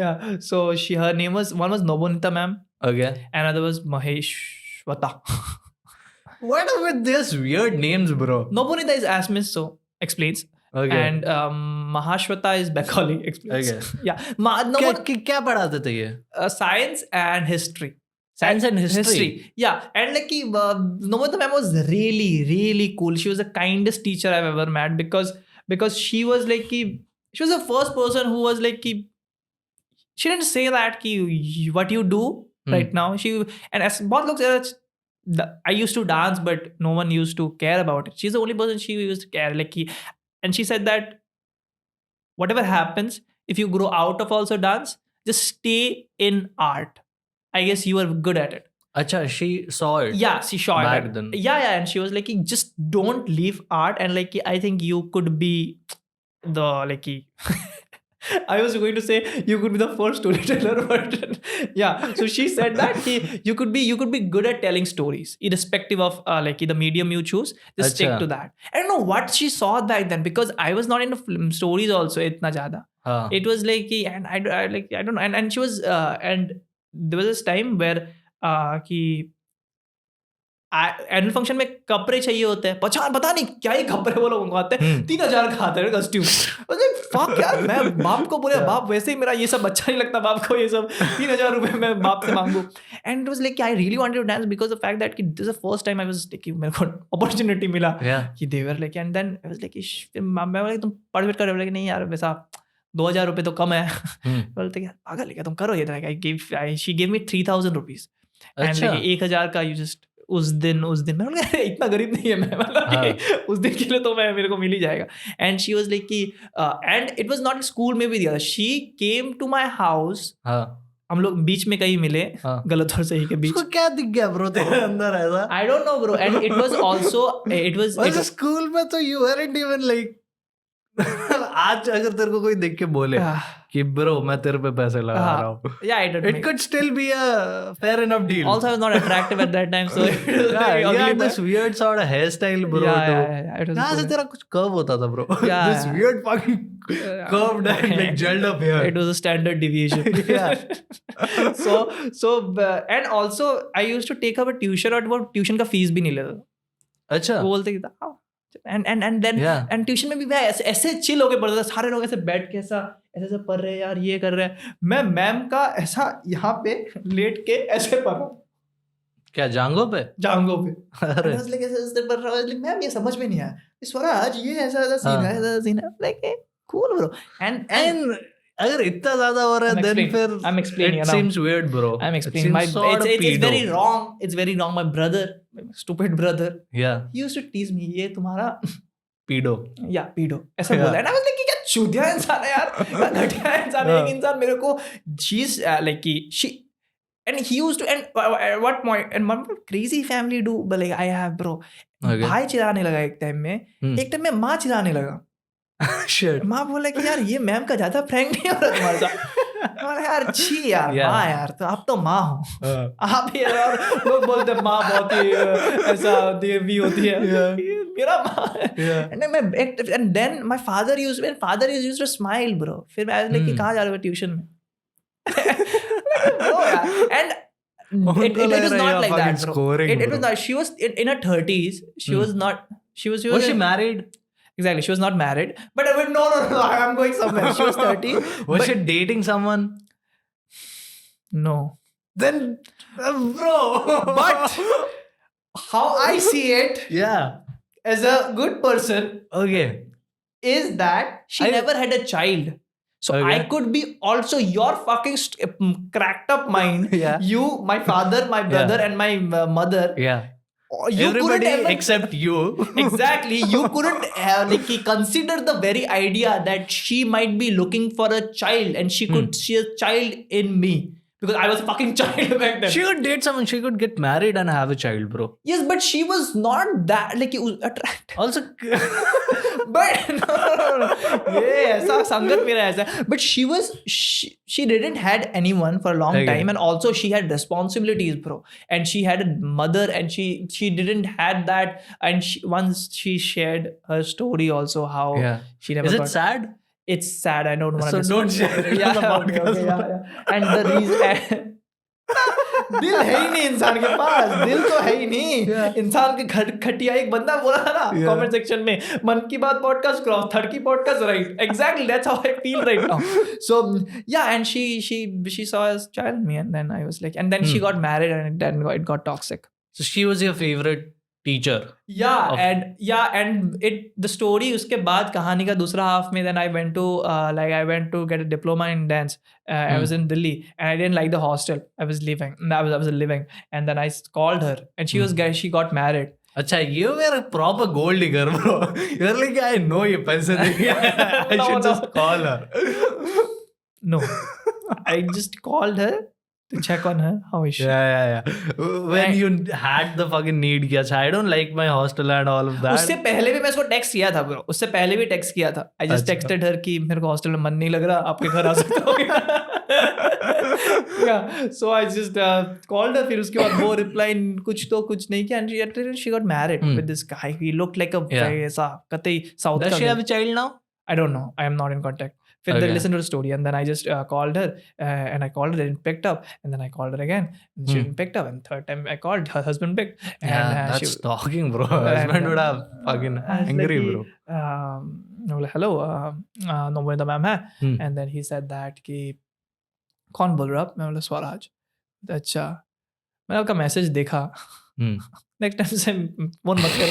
Yeah. So her name was, one was Nobonita ma'am. Okay. Another was Maheshwata. What are with these weird names, bro? Nobonita is Assamese, so explains. Okay. And Mahashwata is Bengali, explains. Okay. Yeah. क्या पढ़ाते थे ये? Science and history. Science and history. Yeah. And like Nobonita ma'am was really, really cool. She was the kindest teacher I've ever met because she was like she was the first person who was like she didn't say that what you do right now. And as बहुत लोग I used to dance, but no one used to care about it. She's the only person she used to care. And she said that whatever happens, if you grow out of also dance, just stay in art. I guess you are good at it. Acha, she saw it. Yeah, she saw back it. then. Yeah, and she was like, just don't leave art. And I think you could be the I was going to say you could be the first storyteller, but yeah. So she said that you could be good at telling stories, irrespective of the medium you choose. Just stick to that. I don't know what she saw back then, because I was not into film stories also itna jada. It was and I don't know. And she was and there was this time where annual function में कपड़े चाहिए होते हैं. पता नहीं क्या ही कपड़े वो लोग मंगवाते हैं. 3,000 खाते हैं कॉस्ट्यूम. फक यार, मैं बाप को बोले बाप वैसे ही मेरा ये सब अच्छा नहीं लगता बाप को, ये सब 3,000 रुपए मैं बाप से मांगू. And it was like I really wanted to dance because the fact that कि this is the first time I was मेरे को अपॉर्चुनिटी मिला कि they were like. And then I was like मैं बोला तुम पार्टिसिपेट कर रहे हो? नहीं यार वैसा 2,000 रुपए तो कम है. बोलते यार पागल है तुम करो ये. She give me 3,000 rupees and 1,000 का यू जस्ट उस दिन मैं इतना गरीब नहीं है मैं, मतलब उस दिन के लिए तो मेरे को मिल ही जाएगा. एंड शी वाज लाइक कि and it was not school में भी दिया था. She came to my house. हम लोग बीच में कहीं मिले, गलत और सही के बीच. उसको क्या दिख गया ब्रो तेरे अंदर ऐसा? I don't know bro. And it was also it was school में तो यू वेरंट इवन लाइक आज अगर तेरे को कोई देख के बोले कि ब्रो मैं तेरे पे पैसे लगा रहा हूँ, it could still be a fair enough deal. Also I was not attractive at that time, so yeah, this weird sort of hairstyle bro. कहाँ से तेरा कुछ curve होता था bro? This weird fucking curved and like gelled up hair. It was a standard deviation. Yeah. So and also I used to take up a tuition, और वो tuition का fees भी नहीं लेता. अच्छा. वो बोलते कि and then and ट्यूशन में भी मैं ऐसे चिल होके पढ़ता था. सारे लोग ऐसे बैठ के ऐसे पढ़ रहे हैं यार, ये कर रहे हैं. मैं मैम का ऐसा यहाँ पे लेट के ऐसे पढ़ रहा हूँ. क्या जांघों पे? अरे ऐसे पढ़ रहा हूँ. मैम ये समझ में नहीं आया स्वराज, ये ऐसा सीन है लाइक कूल ब्रो. एंड अगर इतना ज्यादा हो रहा है then फिर I'm explaining it seems weird bro. I'm explaining. It's very wrong. It's very wrong. My brother, stupid brother, he used to tease me, ये तुम्हारा pedo. Yeah, pedo ऐसा बोला है ना. मैं like क्या चूतिया इंसान है यार, घटिया इंसान है. एक इंसान मेरे को she's like she and he used to and what my and my crazy family do, but like I have bro. भाई चिढ़ाने लगा एक टाइम में माँ चिढ़ाने लगा. माँ बोला कि यार ये मैम का ज्यादा प्रैंक नहीं हो रहा तुम्हारे साथ. यार छी यार माँ यार, तो आप तो माँ हो आप ही. और लोग बोलते हैं माँ बहुत ही ऐसा देवी होती है. मेरा माँ है. And then my father used to smile bro. फिर मैं लाइक कहाँ जा रहे हो ट्यूशन में? And it was not like that bro. It was not. She was in her 30s. She was not. Was she married? Exactly, she was not married. But no, I'm going somewhere. She was 30. Was she dating someone? No. Then, bro. But how I see it, as a good person, is that she never had a child. So I could be also your fucking cracked up mind. You, my father, my brother, and my mother. Everybody except you. Exactly. You couldn't consider the very idea that she might be looking for a child, and she could see a child in me because I was a fucking child back then. She could date someone. She could get married and have a child, bro. Yes, but she was not that attractive. Also, But no. ये ऐसा संगत मेरा ऐसा. But she didn't had anyone for a long time, and also she had responsibilities, bro. And she had a mother, and she didn't had that. And once she shared her story also how she never. Is it sad? It's sad. I don't want to. So don't share it on the podcast. Yeah. And the reason. दिल है ही नहीं इंसान के पास. दिल तो है ही नहीं. इंसान के खटिया. एक बंदा बोला था ना कमेंट सेक्शन में, मन की बात पॉडकास्ट क्रॉस, थर्ड की podcast right. Exactly, that's how I feel right now. So yeah, and she saw us child me, and then I was like, and then she got married, and then it got toxic. So she was your favorite teacher? And the story उसके बाद कहानी का दूसरा half में, then I went to get a diploma in dance. I was in Delhi, and I didn't like the hostel. I was living, and then I called her, and she got married. अच्छा, you were a proper gold digger, bro. You're like, I know ये पैसे देंगे. I should just call her. No, I just called her to check on her. How is she? Yeah. When you had the fucking need किया था, I don't like my hostel and all of that. उससे पहले भी मैं उसको text किया था bro. उससे पहले भी टेक्स्ट किया था. I just texted her कि मेरे को हॉस्टल में मन नहीं लग रहा, आपके घर आ सकता हो क्या? Yeah, so I just called her. फिर उसके बाद वो reply कुछ नहीं किया, and she got married with this guy. He looked like a ऐसा कतई south का. Does she have a child now? I don't know. I am not in contact. Then they listened to the story, and then I just called her, and I called her, and picked up, and then I called her again, and she didn't pick up, and third time I called, her husband picked. And that's stalking, bro. Husband would have fucking angry, bro. Like, hello, Nomoida ma'am hai, and then he said that कि कौन बोल रहा? मैं बोला स्वराज. अच्छा, मैंने आपका message देखा. Next time से फोन मत कर.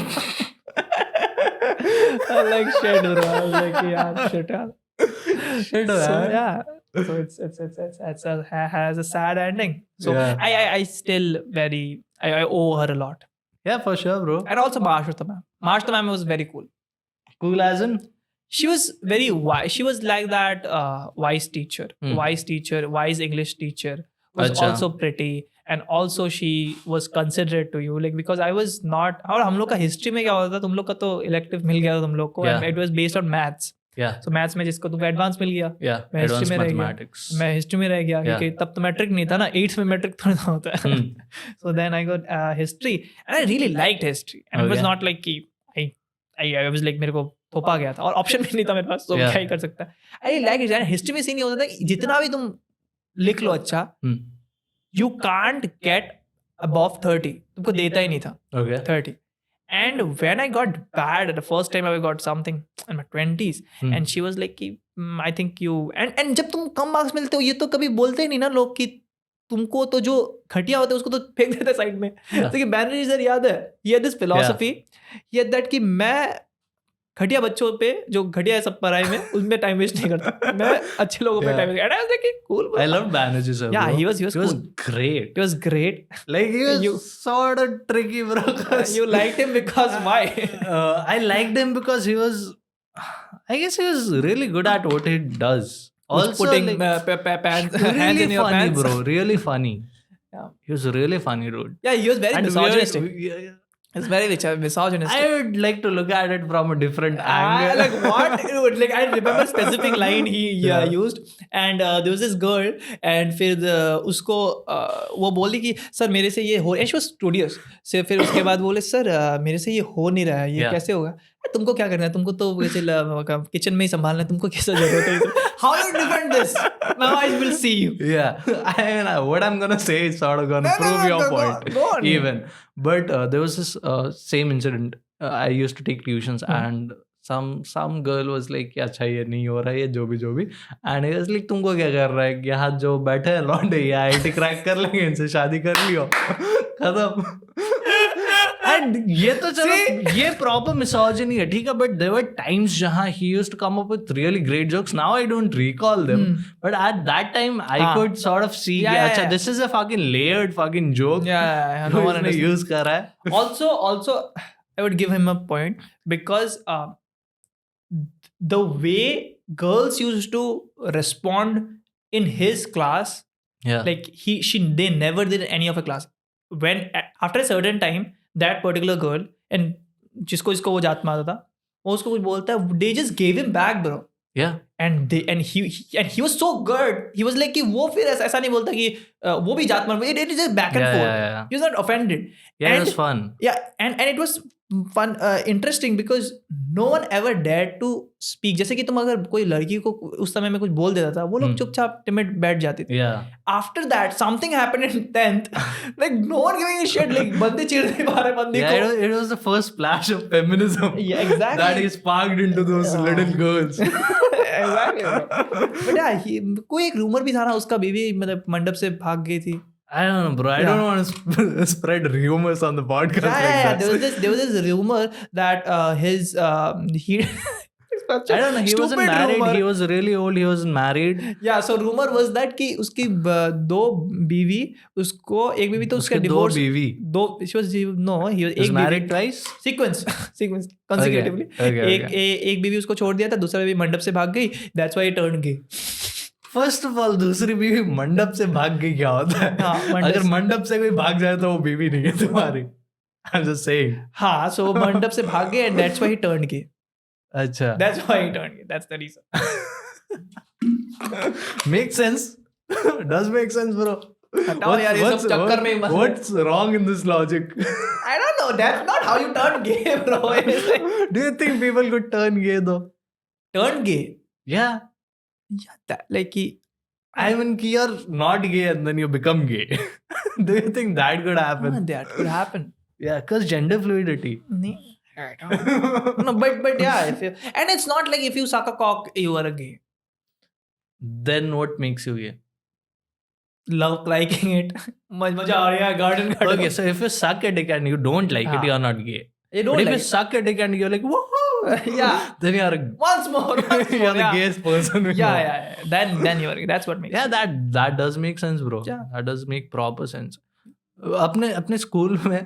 I like shit, bro. I was like, yeah, shit, यार. So it has a sad ending. So I still I owe her a lot. Yeah, for sure, bro. And also Marshta ma'am was very cool. Cool as in? She was very wise. She was like that wise teacher, wise English teacher. Was also pretty, and also she was considerate to you, like, because I was not. और हम लोग का history में क्या होता था? तुम लोग का तो elective मिल गया था तुम लोग को, and it was based on maths. So maths में जिसको तुमको एडवांस मिल गया, मैं हिस्ट्री में रह गया. मैं हिस्ट्री में रह गया क्योंकि तब तो मैट्रिक नहीं था ना. 8th में मैट्रिक थोड़ा सा होता है. So then I got history, and I really liked history, and it was not like कि I was like मेरे को थोपा गया था और ऑप्शन भी नहीं था मेरे पास, तो क्या ही कर सकता है. I really liked it, and history में सीन ये होता था जितना भी तुम लिख लो अच्छा, you can't get above 30. तुमको देता ही नहीं था 30. And when I got bad, the first time I got something in my 20s, and she was like, I think you, and जब तुम कम मार्क्स मिलते हो, ये तो कभी बोलते ही नहीं ना लोग कि तुमको तो जो घटिया होता है उसको तो फेंक देते साइड में. तो कि बैनर्जी सर याद है, he had this philosophy, he had that कि मैं घटिया बच्चों पे जो घटिया है सब पढ़ाई में, उनमें टाइम वेस्ट नहीं करता. मैं अच्छे लोगों पे time waste. And I was like, cool, bro. I loved Banerjee sir. Yeah, bro. he was cool. great. He was great. Like he was sort of tricky, bro. You liked him because why? I liked him because he was, I guess he was really good at what he does. Also putting like, hands really in your funny, pants, bro. Really funny. Yeah, he was really funny, dude. Yeah, he was very misogynistic. It's very misogynistic. I would like to look at it from a different angle. Like what? Like I remember specific line he used, and there was this girl, and फिर उसको वो बोली कि sir मेरे से ये हो, and she was studious. से फिर उसके बाद बोले सर मेरे से ये हो नहीं रहा है, ये कैसे होगा? तुमको क्या करना है? तुमको तो किचन में ही संभालना है, तुमको कैसा जरूरत है? How you defend this? Now I will see you. Yeah, I mean, what I'm gonna say is sort of gonna prove your point. Go on. Even, but there was this same incident. I used to take tuitions, and some girl was like, "क्या अच्छा ये नहीं हो रहा है, ये जो भी," and he was like, "तुमको क्या कर रहा है? यहाँ जो बैठे हैं लौंडे, ये IIT क्रैक कर लेंगे, इनसे शादी कर लियो, खत्म." And ये तो चलो ये प्रॉपर मिसोजिनी है, ठीक है, but there were times जहाँ he used to come up with really great jokes. Now I don't recall them, but at that time I could sort of see, अच्छा this is a fucking layered fucking joke. Yeah, no one use कर रहा है. Also, I would give him a point because the way girls used to respond in his class, like they never did any of a class. When after a certain time, that particular girl, and जिसको वो जात मारता था, वो उसको कुछ बोलता है, they just gave him back bro. Yeah. And he was so good. He was like कि वो फिर ऐसा नहीं बोलता कि वो भी जात मार, it is just back and forth. Yeah. He was not offended. Yeah, it was fun. Yeah, and it was fun, interesting because no one ever dared to speak. जैसे कि तुम अगर कोई लड़की को उस समय में कुछ बोल देता था, वो लोग चुपचाप timid बैठ जाते थे. Yeah. After that, something happened in 10th. Like no one giving a shit. Like बंदे चिढ़ नहीं पा रहे बंदी को. Yeah, it was the first splash of feminism. Yeah, exactly. That is sparked into those little girls. Exactly. But yeah, कोई एक rumor भी था ना, उसका बीवी मतलब मंडप से भाग गई थी. I don't know, bro. I don't want to spread rumors on the podcast. Yeah. There was this rumor that he. I don't know. He wasn't married. Rumor. He was really old. He wasn't married. Yeah. So rumor was that कि उसकी दो बीवी, उसको एक बीवी तो उसका divorce. दो बीवी. दो. He was married twice. Sequence consecutively. Okay. एक बीवी उसको छोड़ दिया था, दूसरा बीवी मंडप से भाग गई. That's why he turned gay. First of all दूसरी बीवी मंडप से भाग गई क्या होता है? अगर मंडप से कोई भाग जाए तो वो बीवी नहीं है तुम्हारी. I'm just saying. हाँ, so मंडप से भाग गए and that's why he turned gay. अच्छा. That's why he turned gay. That's the reason. Makes sense. Does make sense, bro. What's wrong in this logic? I don't know. That's not how you turn gay, bro. Do you think people could turn gay though? Turn gay? Yeah. Yeah, that like I mean, you're not gay and then you become gay. Do you think that could happen? That could happen. Yeah, because gender fluidity. No, but yeah, and it's not like if you suck a cock, you are a gay. Then what makes you gay? Liking it. Maja aa raha hai, garden. Okay, so if you suck a dick and you don't like it, you're not gay. You don't but like if you suck a dick and you're like, woohoo! Yeah. Then you're once more. You're the gayest person. Yeah. Then you're. That's what makes. Yeah, that does make sense, bro. Yeah. That does make proper sense. अपने school में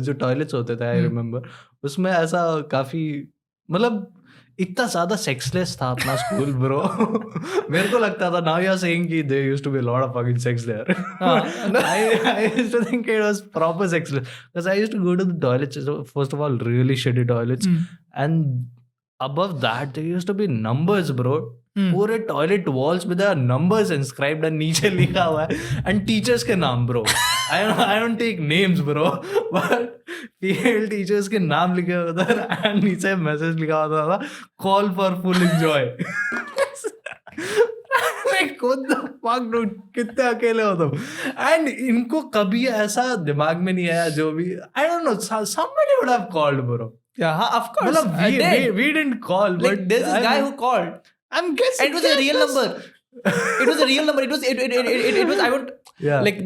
जो toilets होते थे, I remember, उसमें ऐसा काफी मतलब इतना ज्यादा सेक्सलेस था अपना स्कूल, ब्रो. मेरे को लगता था now you're saying कि there used to be a lot of fucking sex there. I used to think it was proper sexless because I used to go to the toilets. First of all, really shitty toilets, and above that there used to be numbers, bro. पूरे toilet walls में there are numbers inscribed and नीचे लिखा हुआ है and teachers के नाम, bro. I don't take names, bro, but female teachers के नाम लिखे होता है and नीचे मैसेज लिखा होता था call for full enjoy. Like what the fuck, dude? कितने अकेले हो तुम? And इनको कभी ऐसा दिमाग में नहीं आया जो भी, I don't know, somebody would have called, bro. Yeah, of course. We didn't call, like, but there's this guy who called. I'm guessing. And it was a real number. It was a real number. It was I would like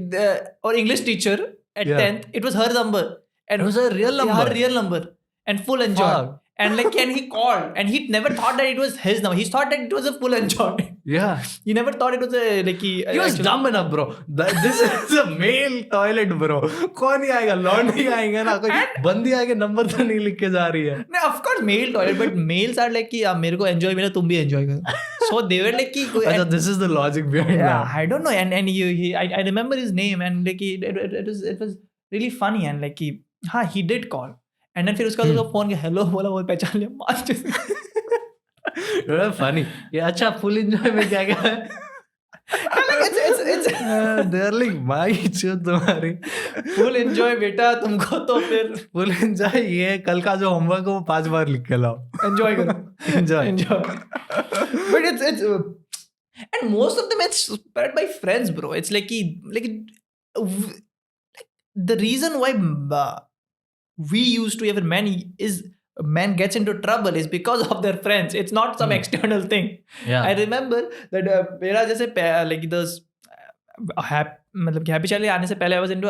our English teacher at 10th. It was her number. And it was a real number. Her real number. And full enjoy. Fuck. And like, and he called, and he never thought that it was his number. He thought that it was a full enjoy. Yeah. He never thought it was a like he was dumb enough, bro. This is a male toilet, bro. कौन ही आएगा? लौंडी आएगा ना, कोई बंदी आएगा number तो नहीं लिख के जा रही है. No, of course male toilet, but males are like कि मेरे को enjoy मिला, तुम भी enjoy करो. So they were like कि this is the logic behind that. I don't know, and I remember his name, and like it was really funny, and like he did call. And then फिर उसका phone के hello बोला, वो पहचान लिया. Funny. ये अच्छा फुल एंजॉय में क्या क्या है? They're like भाई चो तुम्हारी फुल एंजॉय बेटा, तुमको तो फिर फुल एंजॉय ये कल का जो होमवर्क है वो 5 बार लिख के लाओ. एंजॉय करो. Enjoy. But it's and most of them it's spread by friends, bro. It's like the reason why we used to even man gets into trouble is because of their friends. It's not some external thing. Yeah. I remember that मेरा जैसे like this मतलब happy challenge आने से पहले I was into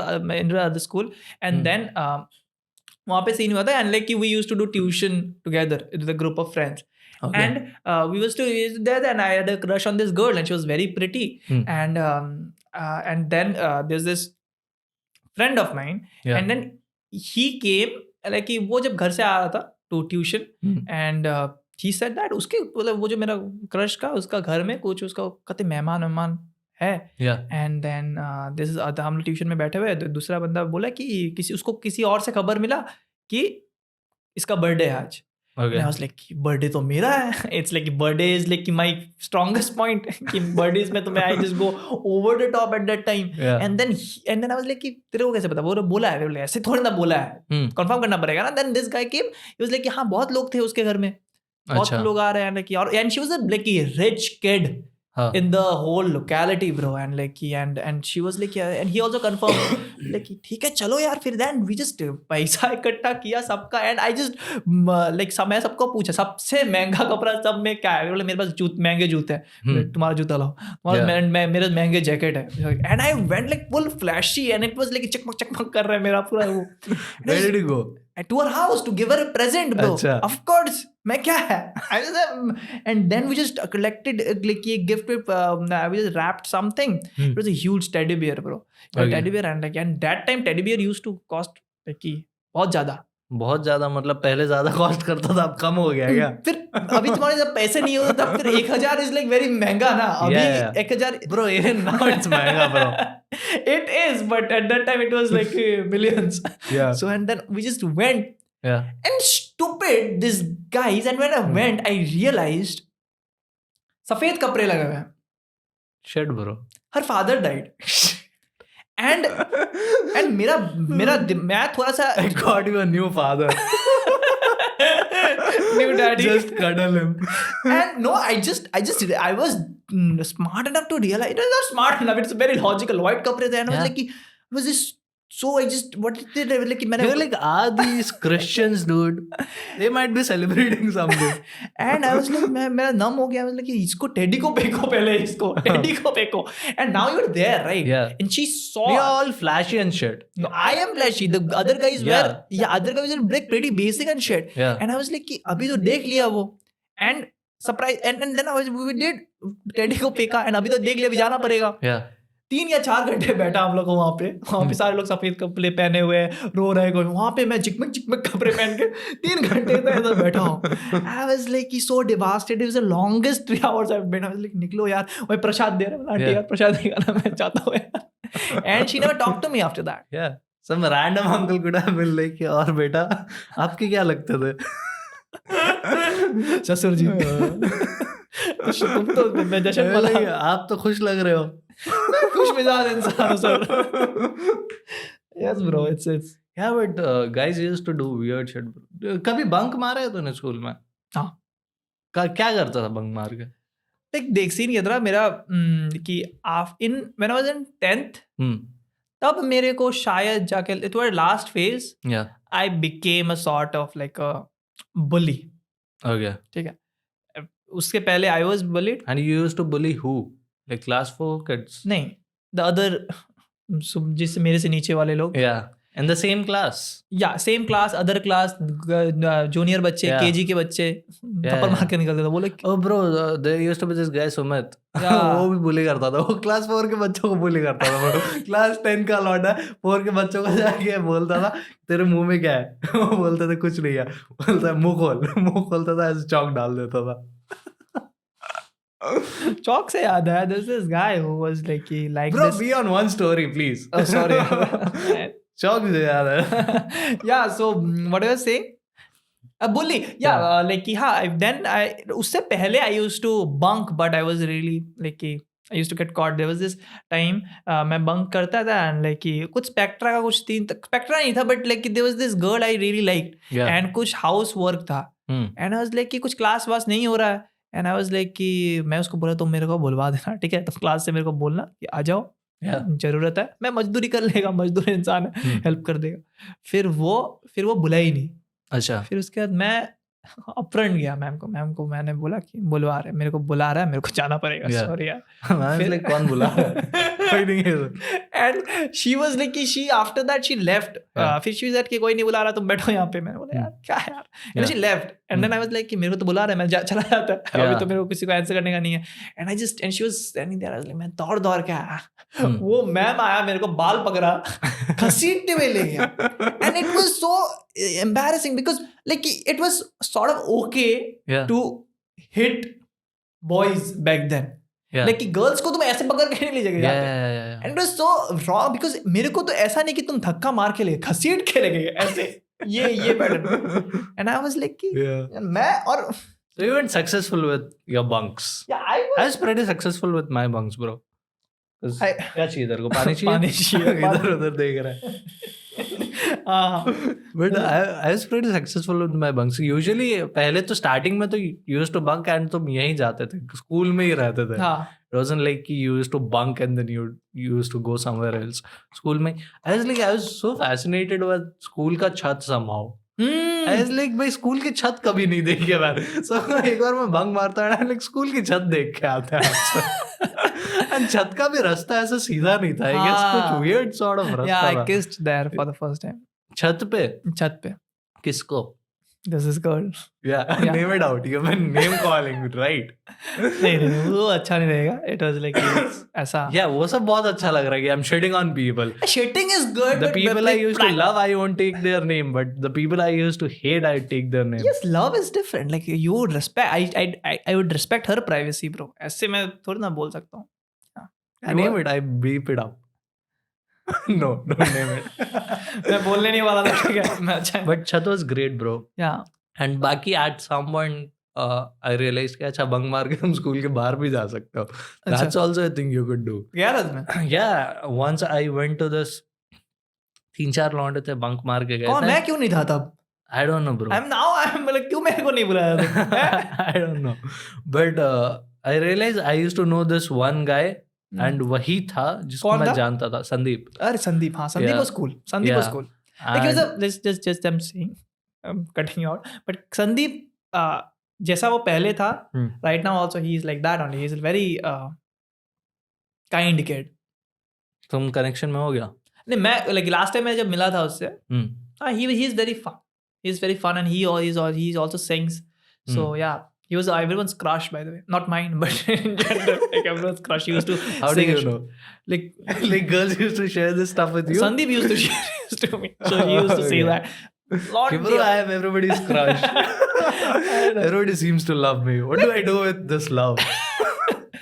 other school, and then वहाँ पे scene हुआ था, and like we used to do tuition together with a group of friends. Okay. And we used to there, and I had a crush on this girl, and she was very pretty. And then there's this friend of mine, and then he came like वो जब घर से आ रहा था to tuition, and he said that उसके मतलब वो जो मेरा crush का उसका घर में कुछ उसका कहते मेहमान है. And then this is हम लोग ट्यूशन में बैठे हुए, दूसरा बंदा बोला कि उसको किसी और से खबर मिला कि इसका बर्थडे है आज. Okay. And I was like, birthday तो मेरा है. It's like birthday is like my strongest point. कि birthdays में तो मैं I just go over the top at that time. Yeah. And then I was like कि तेरे को कैसे पता? वो बोला है, ऐसे थोड़ी ना बोला है. Confirm करना पड़ेगा ना. Then this guy came. He was like कि हाँ बहुत लोग थे उसके घर में. बहुत लोग आ रहे हैं कि और and she was a like a rich kid. In the whole locality bro and like and she was like yeah, and he also confirmed like ठीक है चलो यार फिर then we just पैसा इकट्ठा किया सबका and I just like मैं सबको पूछा सबसे महंगा कपड़ा सब में क्या है बोले मेरे पास महंगे जूते हैं तुम्हारा जूता लाओ मेरे महंगे जैकेट है and I went like full flashy and it was like चकमक कर रहा है मेरा पूरा वो. Where did you go? To her house to give her a present bro. Of course मैं क्या है and then we just collected like a gift with we just wrapped something. It was a huge teddy bear bro. Teddy bear and that time teddy bear used to cost like बहुत ज्यादा मतलब पहले ज्यादा cost करता था अब कम हो गया क्या? फिर अभी तुम्हारे जब पैसे नहीं होते तब फिर 1000 इज लाइक वेरी महंगा ना अभी 1000 ब्रो even now it's महंगा bro. It is but at that time it was like millions. Yeah. So and then we just went. Yeah. And stupid these guys and when I went I realized सफेद कपड़े लगे हुए हैं. Shit bro. Her father died. and मेरा मैं थोड़ा सा I got you a new father. New daddy. Just cuddle him. And no, I was smart enough to realize. It was not smart enough. It's very logical. White कपड़े थे and I was like, was this? So I just what did I like? You're like, are these Christians, dude? They might be celebrating something. And I was like, मेरा नम हो गया. I was like, इसको teddy को फेंको पहले इसको teddy को फेंको. And now you're there, right? Yeah. And she saw. We are all flashy and shit. No, I am flashy. The other guys were other guys were like pretty basic and shit. Yeah. And I was like, अभी तो देख लिया वो. And surprise and then we did teddy को फेंका and अभी तो देख लिया अभी जाना पड़ेगा. Yeah. 3 या 4 घंटे बैठा हम लोग वहाँ पे सारे लोग सफेद कपड़े पहने हुए रो रहे कोई वहाँ पे मैं चिकमक कपड़े पहन के 3 घंटे तक ऐसा बैठा हूँ. I was like so devastated. It was the longest 3 hours I've been. I was like निकलो यार वही प्रसाद दे रहे आंटी यार प्रसाद निकालना मैं चाहता हूँ यार. And she never talked to me after that. Yeah. Some random uncle could have been like और बेटा आपके क्या लगते थे? ससुर जी तुम तो मैं जश्न वाला आप तो खुश लग रहे हो. खुश मिजाज इंसान हो sir. Yes bro, it's yeah but guys used to do weird shit. कभी बंक मारा है तूने स्कूल में? हाँ. क्या करता था बंक मार के? एक देख सीन ये था मेरा कि when I was in 10th तब मेरे को शायद जाके it was last phase. Yeah. I became a sort of like a bully. Okay. ठीक है. उसके पहले I was bullied. And you used to bully who? Like class 4 kids? नहीं, the other जिससे मेरे से नीचे वाले लोग. Yeah. In the same class? Yeah, same class, other class, junior बच्चे, KG के बच्चे थप्पड़ मार के निकलते थे. बोले oh bro, there used to be this guy Sumit. वो भी bully करता था. वो class 4 के बच्चों को bully करता था. class 10 का लौटा 4 के बच्चों को जाके बोलता था तेरे मुंह में क्या है? वो बोलते थे कुछ नहीं है. बोलता मुंह खोलता था ऐसे चौक डाल देता था. चौक से याद है there's this guy who was like bro this. Be on one story please. Oh sorry. चौक से याद है. Yeah, so what I was saying, a bully. Yeah, like हाँ then उससे पहले I used to bunk but I was really like I used to get caught. There was this time मैं bunk करता था and like कुछ spectra का कुछ spectra नहीं था but like there was this girl I really liked. Yeah. And कुछ house work था. And I was like कि कुछ क्लास वास नहीं हो रहा है. And I was like कि मैं उसको बोला तुम मेरे को बुलवा देना ठीक है. तुम क्लास से मेरे को बोलना कि आ जाओ. जरूरत है. मैं मजदूरी कर लेगा. मजदूर इंसान है. हेल्प कर देगा. फिर वो बुला ही नहीं. अच्छा. फिर उसके बाद मैं अपफ्रंट गया मैम को मैंने बोला कि बुला रहा है मेरे को जाना पड़ेगा. सॉरी यार. फिर कौन बुला रहा है? कोई नहीं है. एंड शी वाज लाइक कि she after that she left. फिर शी सेड कि कोई नहीं बुला रहा तुम बैठो यहाँ पे. मैंने बोला यार क्या है यार. And she left and then I was like कि मेरे को तो बुला रहा है मैं चला जाता. अभी तो मेरे को किसी को आंसर करने का नहीं है. And she was standing there. I was like मैं दौड़ के आया. वो मैम आया मेरे को बाल पकड़ा घसीटते हुए ले गया. And it was so embarrassing because like it was sort of okay to hit boys back then. Like girls को तुम ऐसे पकड़ के नहीं ले जाएगा. And it was so wrong because मेरे को तो ऐसा नहीं कि तुम धक्का मार के ले घसीट के ले गए ऐसे. ये pattern. And I was like कि मैं और So you weren't successful with your bunks. yeah, I was pretty successful with my bunks, bro. क्या चाहिए तेरे को? पानी चाहिए इधर उधर देख रहा है. But I was pretty successful with my bunks. Usually पहले तो starting में तो used to bunk and तुम यहीं जाते थे, स्कूल में ही रहते थे. It wasn't like you used to bunk and then you used to go somewhere else. School में I was so fascinated with school का छत somehow. I was like भाई स्कूल की छत कभी नहीं देखी है मैंने. So एक बार मैं बंक मारता है ना, स्कूल की छत देख के आता है. And छत का भी रास्ता ऐसा सीधा नहीं था. I guess कुछ weird sort of रास्ता yeah, था. I kissed there for the first time. छत पे किसको? This is girl. Yeah. Name it out. You've been name calling, right? नहीं वो अच्छा नहीं रहेगा. It was like ऐसा. Yeah, वो सब बहुत अच्छा लग रहा है कि I'm shitting on people. Shitting is good. The people I used to love, I won't take their name, but the people I used to hate, I take their name. Yes, love is different. Like you would respect. I would respect her privacy, bro. ऐसे मैं थोड़ी ना बोल सकता हूँ. Name it. I beep it up. No, don't name it. मैं बोलने नहीं वाला था. ठीक है, मैं अच्छा. But Chat was great, bro. Yeah. And बाकी at some point, I realized कि अच्छा बंक मार के तुम स्कूल के बाहर भी जा सकते हो. That's also a thing you could do. गया था तुम्हें? Yeah, once I went to this 3-4 लौंडे थे बंक मार के गए थे. कौन? मैं क्यों नहीं था तब? I don't know, bro. I'm like क्यों मेरे को नहीं बुलाया? I don't know. But I realized I used to know this one guy. And वही था जिसको मैं जानता था, संदीप. अरे संदीप, हाँ Sandeep was cool. Sandeep was cool. Like just I'm saying, I'm cutting out. But Sandeep जैसा वो पहले था, right now also he is like that only. He is a very kind kid. तुम कनेक्शन में हो गया? नहीं, मैं like last time मैं जब मिला था उससे, he is very fun. He is very fun and he also sings. So yeah. He was everyone's crush, by the way. Not mine, but in general, like everyone's crush. He used to. How do you know? Like girls used to share this stuff with you. Sandeep used to share this to me, so he used to say that. Bro, I am everybody's crush. Everybody seems to love me. What do I do with this love?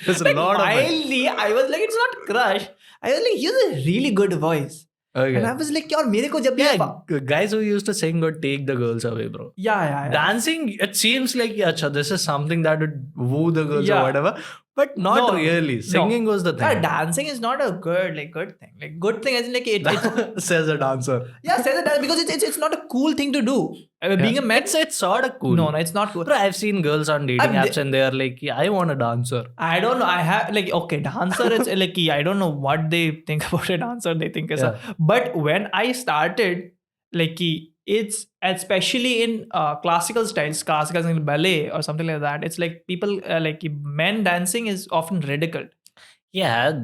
There's a lot of it. I was like, it's not crush. I was like, he has a really good voice. Okay. And I was like, यार मेरे को जब भी guys who used to sing would take the girls away, bro. Yeah. Dancing, it seems like अच्छा, this is something that would woo the girls or whatever, but not really. Singing was the thing. Yeah, dancing is not a good thing. Like good thing as in like it says a dancer. Yeah, says a dancer because it's not a cool thing to do. Being a man, it's sort of cool. No, it's not cool. Bro, I've seen girls on dating apps and they are like, yeah, I want a dancer. I don't know. I have like, okay, dancer is like, I don't know what they think about a dancer. They think is but when I started, like, it's especially in classical styles, classical and ballet or something like that. It's like people like men dancing is often ridiculed. Yeah.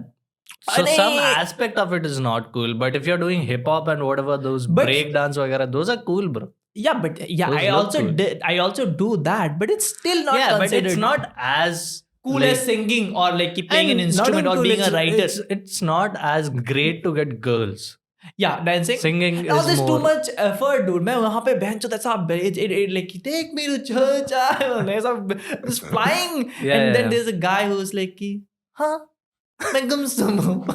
So some aspect of it is not cool, but if you're doing hip hop and whatever those break dance वगैरह, those are cool, bro. Yeah, but those I also do that, but it's still not considered. But it's not as cool as singing or like playing an instrument or being a writer. It's not as great to get girls. Yeah, dancing. Singing is there's more. Too much effort, dude. मैं वहाँ पे बहन चोद ऐसा it like take me to church. ऐसा just flying. And then there's a guy who's like हाँ मैं गुमसुम हूँ.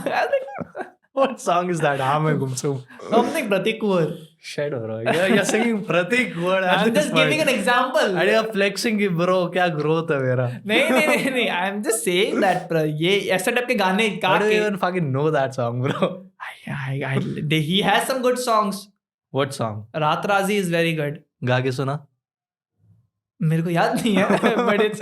What song is that? हाँ मैं गुमसुम. Something Pratik Kaur. Shut up, bro. You're singing Pratik Kaur. I'm just giving an example. And you're flexing कि bro क्या growth है मेरा. नहीं. I'm just saying that ये ऐसे टाइप के गाने गा के. I don't even fucking know that song, bro. He has some good songs. What song? Raat Razi is very good. गा के सुना? मेरे को याद नहीं है, but it's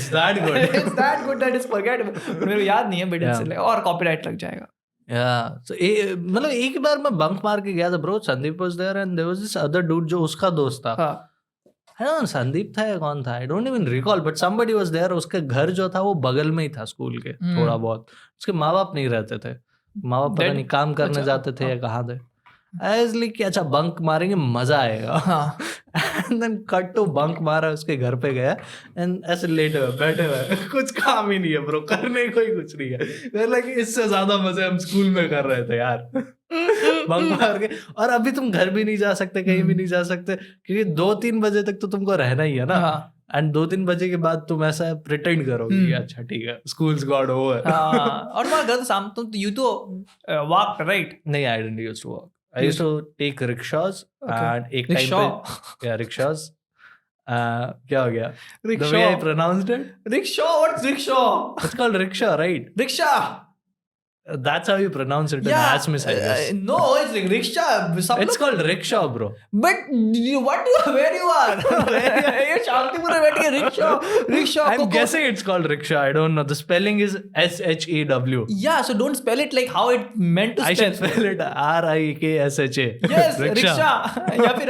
that good. It's that good that it's forgettable. मेरे को याद नहीं है, but it's like और copyright लग जाएगा. Yeah. So मतलब एक बार मैं बंक मार के गया था, bro. Sandeep was there and there was this other dude जो उसका दोस्त था. I don't know, संदीप था या कौन था? I don't even recall, but somebody was there. उसके घर जो था वो बगल में ही था स्कूल के, थोड़ा बहुत. उसके माँ बाप नहीं रहते थे. माँ बाप पता नहीं काम करने जाते थे या कहाँ थे. ऐसे कि अच्छा बंक मारेंगे मजा आएगा. And then cut to bunk मारा, उसके घर पे गया and ऐसे लेटे हुए बैठे हुए, कुछ काम ही नहीं है ब्रो, करने को ही कुछ नहीं है. Like इससे ज्यादा मजे हम स्कूल में कर रहे थे यार. बंक मार के. और अभी तुम घर भी नहीं जा सकते, कहीं भी नहीं जा सकते, क्योंकि 2-3 बजे तक तो तुमको रहना ही है ना. एंड 2-3 बजे के बाद तुम ऐसा प्रिटेंड करोगे अच्छा ठीक है स्कूल्स गॉट ओवर. और तुम्हारा घर तो शाम तुम यू तो वॉक राइट? नहीं, I didn't used to walk. I used to take rickshaws and एक time पे rickshaws. क्या हो गया? The way I pronounced it. Rickshaw. What's rickshaw? It's called rickshaw, right? Rickshaw. That's how you pronounce it in Assamese, I guess. No, it's like rickshaw. It's called rickshaw, bro. But where you are? You're Shantipura बैठे rickshaw. I'm guessing it's called rickshaw. I don't know. The spelling is SHEW. Yeah, so don't spell it like how it meant to spell. I should spell it RIKSHA. Yes, rickshaw. या फिर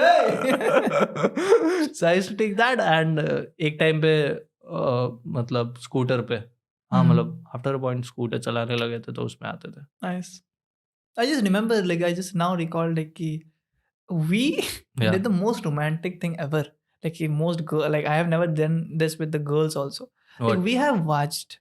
So I used to take that and एक time पे मतलब scooter पे हाँ मतलब after a point scooter चलाने लगे थे तो उसमें आते थे. Nice. I just remember, like, I just now recalled, like, we did the most romantic thing ever. Like, like, I have never done this with the girls also. Like, we have watched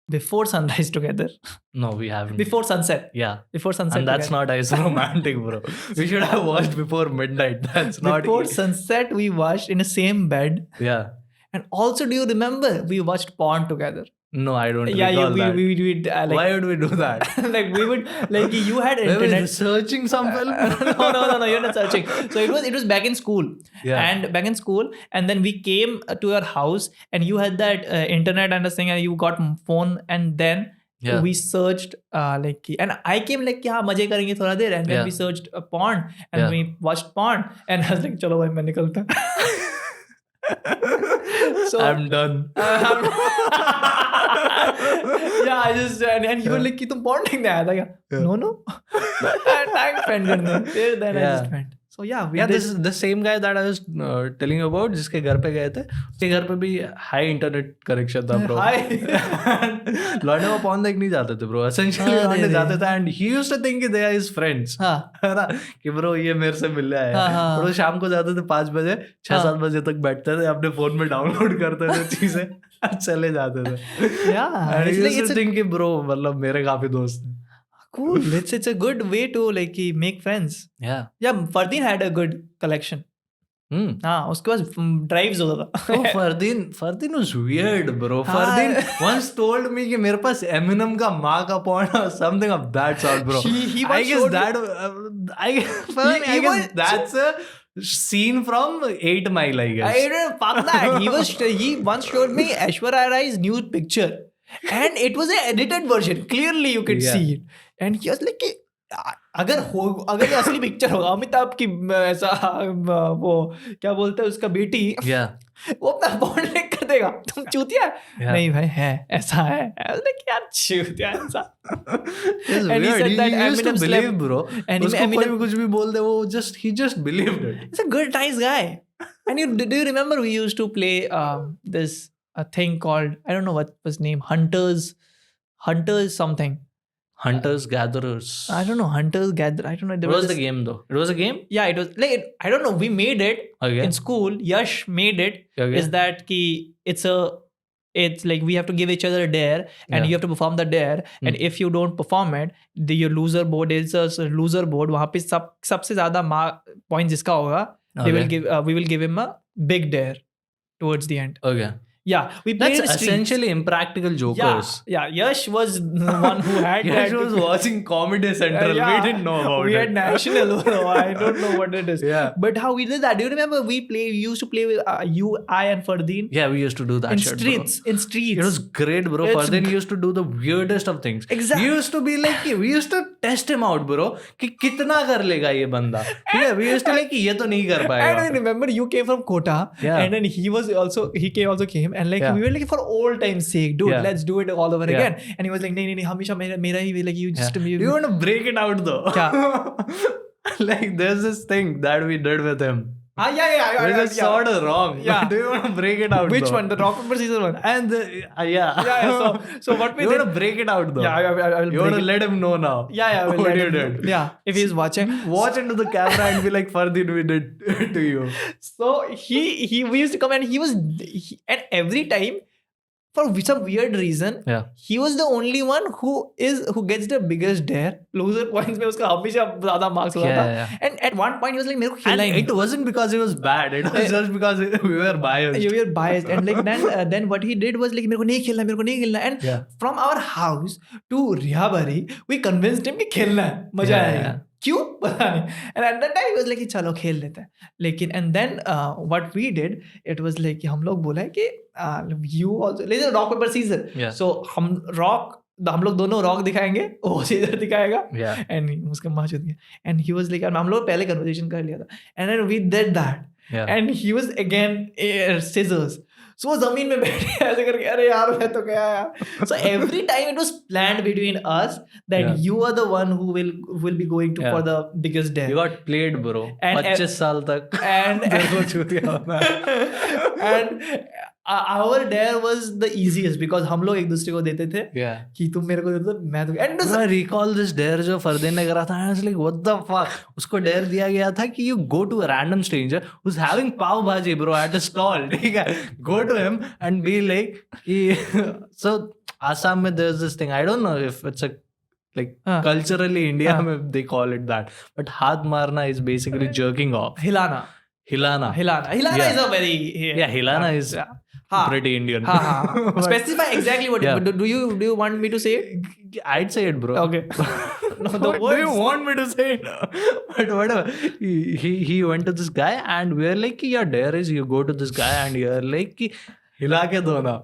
Before Sunrise together. No, we haven't. Before Sunset. Yeah. Before Sunset. And that's not as romantic, bro. We should have watched Before Midnight. That's not. Before Sunset, we watched in the same bed. Yeah. And also, do you remember we watched porn together? No, I don't. Yeah, recall that. we like, why would we do that? Like we would, like, you had internet. Were we searching some film? No, you're not searching. So it was back in school. Yeah. And back in school, and then we came to your house, and you had that internet and the thing, and you got phone, and then we searched like, and I came like, हाँ मजे करेंगे थोड़ा देर, and then we searched porn, and we watched porn, and I was like, चलो भाई मैं निकलता. So I'm done. Yeah, I just and you were like कि तुम porn देखने आया था क्या? No. Time spend करने. Then I just went. So this is the same guy that I was telling you about, जिसके घर पे गए थे. उसके घर पे भी high internet connection था, bro. लौंडे वो porn देखने जाते थे, bro. Essentially लौंडे जाते थे, and he used to think they are his friends. है ना कि bro ये मेरे से मिलने आया है. तो शाम को जाते थे 5 बजे, 6-7 बजे तक बैठते थे, अपने फोन में डाउनलोड करते थे चीजें, चले जाते थे. And he used to think कि bro मतलब मेरे काफी दोस्त हैं. Cool. It's a good way to like make friends. Yeah. Fardeen had a good collection. हाँ उसके पास drives होता था. Oh, Fardeen was weird, bro. Fardeen once told me कि मेरे पास Eminem का माँ का porn or something of that sort, bro. I guess that's a scene from 8 Mile, I guess. I don't fuck that. He once showed me Aishwarya Rai's nude picture. And it was an edited version. Clearly you could see it. And he was like, अगर ये असली picture होगा अमिताभ की ऐसा वो क्या बोलते हैं उसका बेटी वो अपना बॉन्ड लेक कर देगा तुम चूतिया नहीं भाई है ऐसा है क्या चूतिया ऐसा. And he said that Eminem believe, bro. And Eminem कुछ भी बोल दे वो he just believed it. He's a good nice guy. And do you remember we used to play this a thing called, I don't know what was name, Hunters something. Hunters Gatherers. I don't know. Hunters Gather. I don't know. What was the game though? It was a game? Yeah, it was like I don't know. We made it in school. Yash made it. Is that it's like we have to give each other a dare and you have to perform the dare. And if you don't perform it, your loser board is a loser board. वहाँ पे सबसे ज़्यादा points जिसका होगा, we will give him a big dare towards the end. Okay. Yeah, we played. That's essentially Impractical Jokers. Yeah. Yash was the one who had Yash was watching Comedy Central. We didn't know about it. We had National. I don't know what it is. Yeah. But how we did that? Do you remember we used to play with you, I, and Fardeen? Yeah, we used to do that. In streets. It was great, bro. Fardeen used to do the weirdest of things. Exactly. We used to be like, we used to test him out, bro. कि कितना कर लेगा ये बंदा. Yeah, we used to like कि ये तो नहीं कर पाएगा. And I remember you came from Kota. Yeah. And then he also came and like we were like, for old time's sake, dude, let's do it all over again. And he was like, नहीं हमेशा मेरा ही like you just. Do you want to break it out though? क्या? Like there's this thing that we did with him. Yeah. Which is sort of wrong. Yeah. Do you want to break it out? Which one? The rock paper scissors one. And So what we did? You want to break it out though? Yeah, I will. You want to let him know now? Yeah. What you did? Yeah. If he's watching, watch into the camera and be like, Fardeen, we did to you. So we used to come and and every time for some weird reason, he was the only one who gets the biggest dare. Loser points में उसका हमेशा ज़्यादा marks होता था. And at one point he was like मेरे को खेलना ही नहीं. It wasn't because he was bad. It was just because we were biased. You were biased. And like then what he did was like मेरे को नहीं खेलना. And from our house to Rihabari, we convinced him कि खेलना है, मजा आएगा. क्यों पता नहीं. And at that time he was like चलो खेल लेते हैं. लेकिन and then what we did, it was like हम लोग बोला है कि you also let's rock paper scissors. So हम लोग दोनों रॉक दिखाएंगे, वो सीजर दिखाएगा. And उसका मार चुत गया. And he was like हम लोग पहले कन्वर्सेशन कर लिया था. And then we did that. And he was again scissors. So जमीन में बैठे ऐसे करके अरे यार मैं तो गया यार. So every time it was planned between us that you are the one who will be going to for the biggest dare. You got played bro. 25 साल तक. And our dare was the easiest because हम लोग एक दूसरे को देते थे कि तुम मेरे को देते मैं तो. And I recall this dare जो फरदीन ने करा था. I was like what the fuck. उसको dare दिया गया था कि you go to a random stranger who's having pav bhaji bro at a stall. ठीक है. Go to him and be like so Assam में there's this thing. I don't know if it's a like culturally India में they call it that. But हाथ मारना is basically jerking off. Hilana is a very Hilana is pretty Indian. Specify exactly what do you want me to say it? I'd say it bro. Okay. No, the do you want me to say it? But whatever. He went to this guy and we were like your dare is you go to this guy and you're like हिला के दो ना.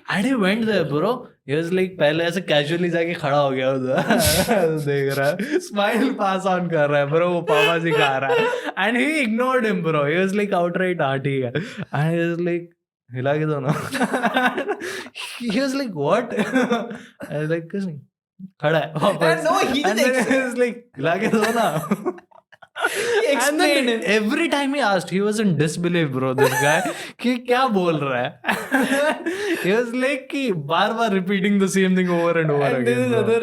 And he went there bro. He was like पहले ऐसे casually जाके खड़ा हो गया उधर देख रहा है, smile pass on कर रहा है bro, वो पापा जी खा रहा है. And he ignored him bro. He was like outright हाँ ठीक है. And he was like हिला के दो ना. He was like what? I was like कुछ नहीं, खड़ा है वापस. No, he was like हिला के दो ना. And then every time he asked, he was in disbelief bro, this guy कि क्या बोल रहा है. He was like कि बार repeating the same thing over and over and again. This other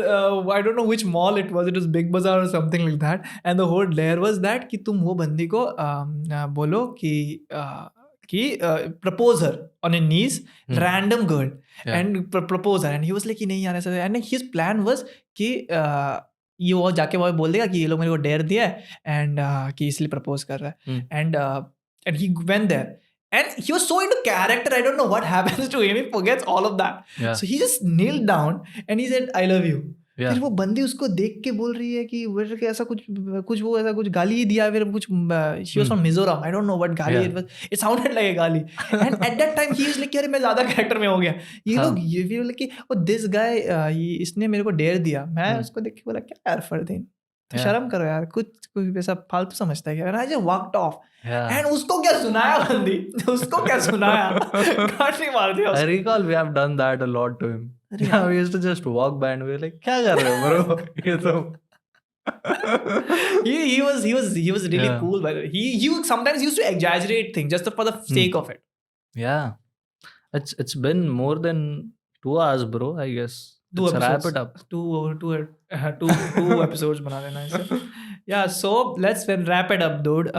I don't know which mall it was Big Bazaar or something like that, and the whole dare was that कि तुम वो बंदी को बोलो कि propose her on a knees, random girl, and propose her. And he was like कि नहीं यार ऐसा. And his plan was कि ये वो जाके वो बोल देगा कि ये लोग मेरे को डेयर दिया है एंड कि इसलिए प्रपोज कर रहा है. And he went there and he was so into character. I don't know what happens to him. He forgets all of that. So he just kneeled down and he said I love you. फिर वो बंदी उसको देख के बोल रही है कि वो ऐसा कुछ गाली ही दिया. फिर कुछ she was from Mizoram. I don't know what गाली it was. It sounded like a गाली. And at that time he was like अरे मैं ज़्यादा कैरेक्टर में हो गया. ये लोग ये भी like कि this guy इसने मेरे को डेयर दिया. मैं उसको देख के बोला क्या यार फरदीन तो शर्म करो यार, कुछ ऐसा फालतू समझता है क्या. And I just walked off. And उसको क्या सुनाया बंदी, उसको क्या सुनाया, काटने मार दिया. I recall we have done that a lot to him. Yeah, we used to just walk by and we were like क्या कर रहे हो bro. ये तो he was really cool by the way. He sometimes used to exaggerate things just for the sake of it. Yeah, it's been more than 2 hours bro, I guess. Let's wrap it up. Two episodes बना लेना इसे. Yeah, so let's wrap it up, dude.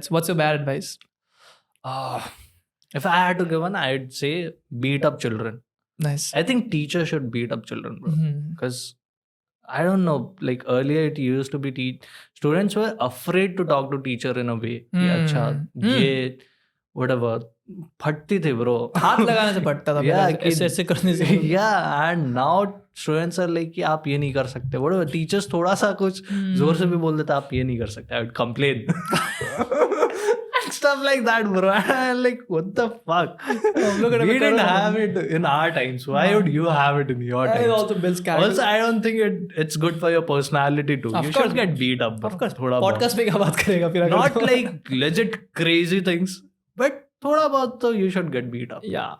What's your bad advice? If I had to give one, I'd say beat up children. Nice. I think teachers should beat up children, bro. Because I don't know, like earlier it used to be students were afraid to talk to teacher in a way. अच्छा ये whatever फटती थी bro. हाथ लगाने से फटता था. ऐसे करने से. Yeah, and now students are like कि आप ये नहीं कर सकते. Whatever teachers थोड़ा सा कुछ जोर से भी बोल देता आप ये नहीं कर सकते. I would complain. Stuff like that bro. And like what the fuck. We didn't have it in our times. Why would you have it in your times? It also builds character. Also I don't think it's good for your personality too. You should get beat up bro. Of course. थोड़ा podcast पे क्या बात करेगा फिर. Not like legit crazy things, but थोड़ा बहुत तो you should get beat up. Yeah.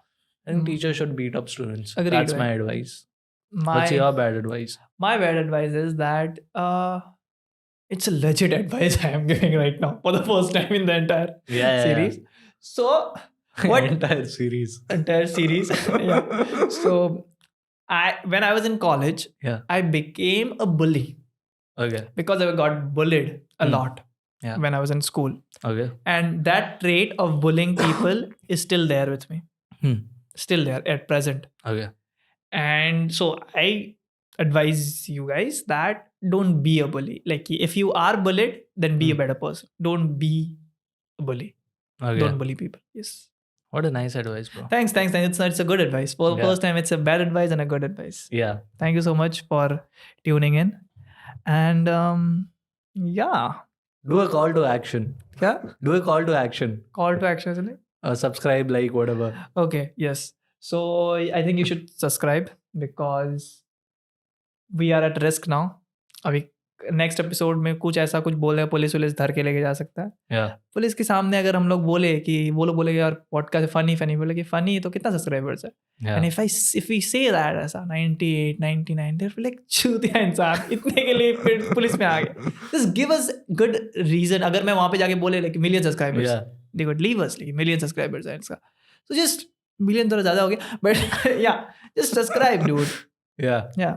And teachers should beat up students. Agreed. That's my advice. What's your bad advice? My bad advice is that it's a legit advice I am giving right now for the first time in the entire series. So what entire series. Yeah. So when I was in college, I became a bully. Okay. Because I got bullied a lot. when I was in school. Okay. And that trait of bullying people is still there with me. Still there at present. Okay. And so I advise you guys that don't be a bully. Like if you are bullied, then be a better person. Don't be a bully. Okay. Don't bully people. Yes. What a nice advice, bro. Thanks. It's a good advice. For the first time, it's a bad advice and a good advice. Yeah. Thank you so much for tuning in. And yeah. Do a call to action. Yeah? Do a call to action. Call to action, isn't it? Subscribe, like, whatever. Okay, yes. So I think you should subscribe because we are at risk now. अभी next episode में कुछ ऐसा कुछ बोल रहे police धर के लेके जा सकता है. पुलिस के सामने अगर हम लोग बोले कि वो लोग बोले यार पॉडकास्ट फनी बोले कि फनी तो कितना सब्सक्राइबर्स है. And if we say that ऐसा 98 99 देयर लाइक चूतिया इंसान इतने के लिए फिर पुलिस में आ गए. Just give us good reason. अगर मैं वहां पे जाके बोले like million subscribers they would leave us like million subscribers है इसका. सो जस्ट मिलियन थोड़ा ज्यादा हो गया बट या जस्ट सब्सक्राइब डूड. Yeah.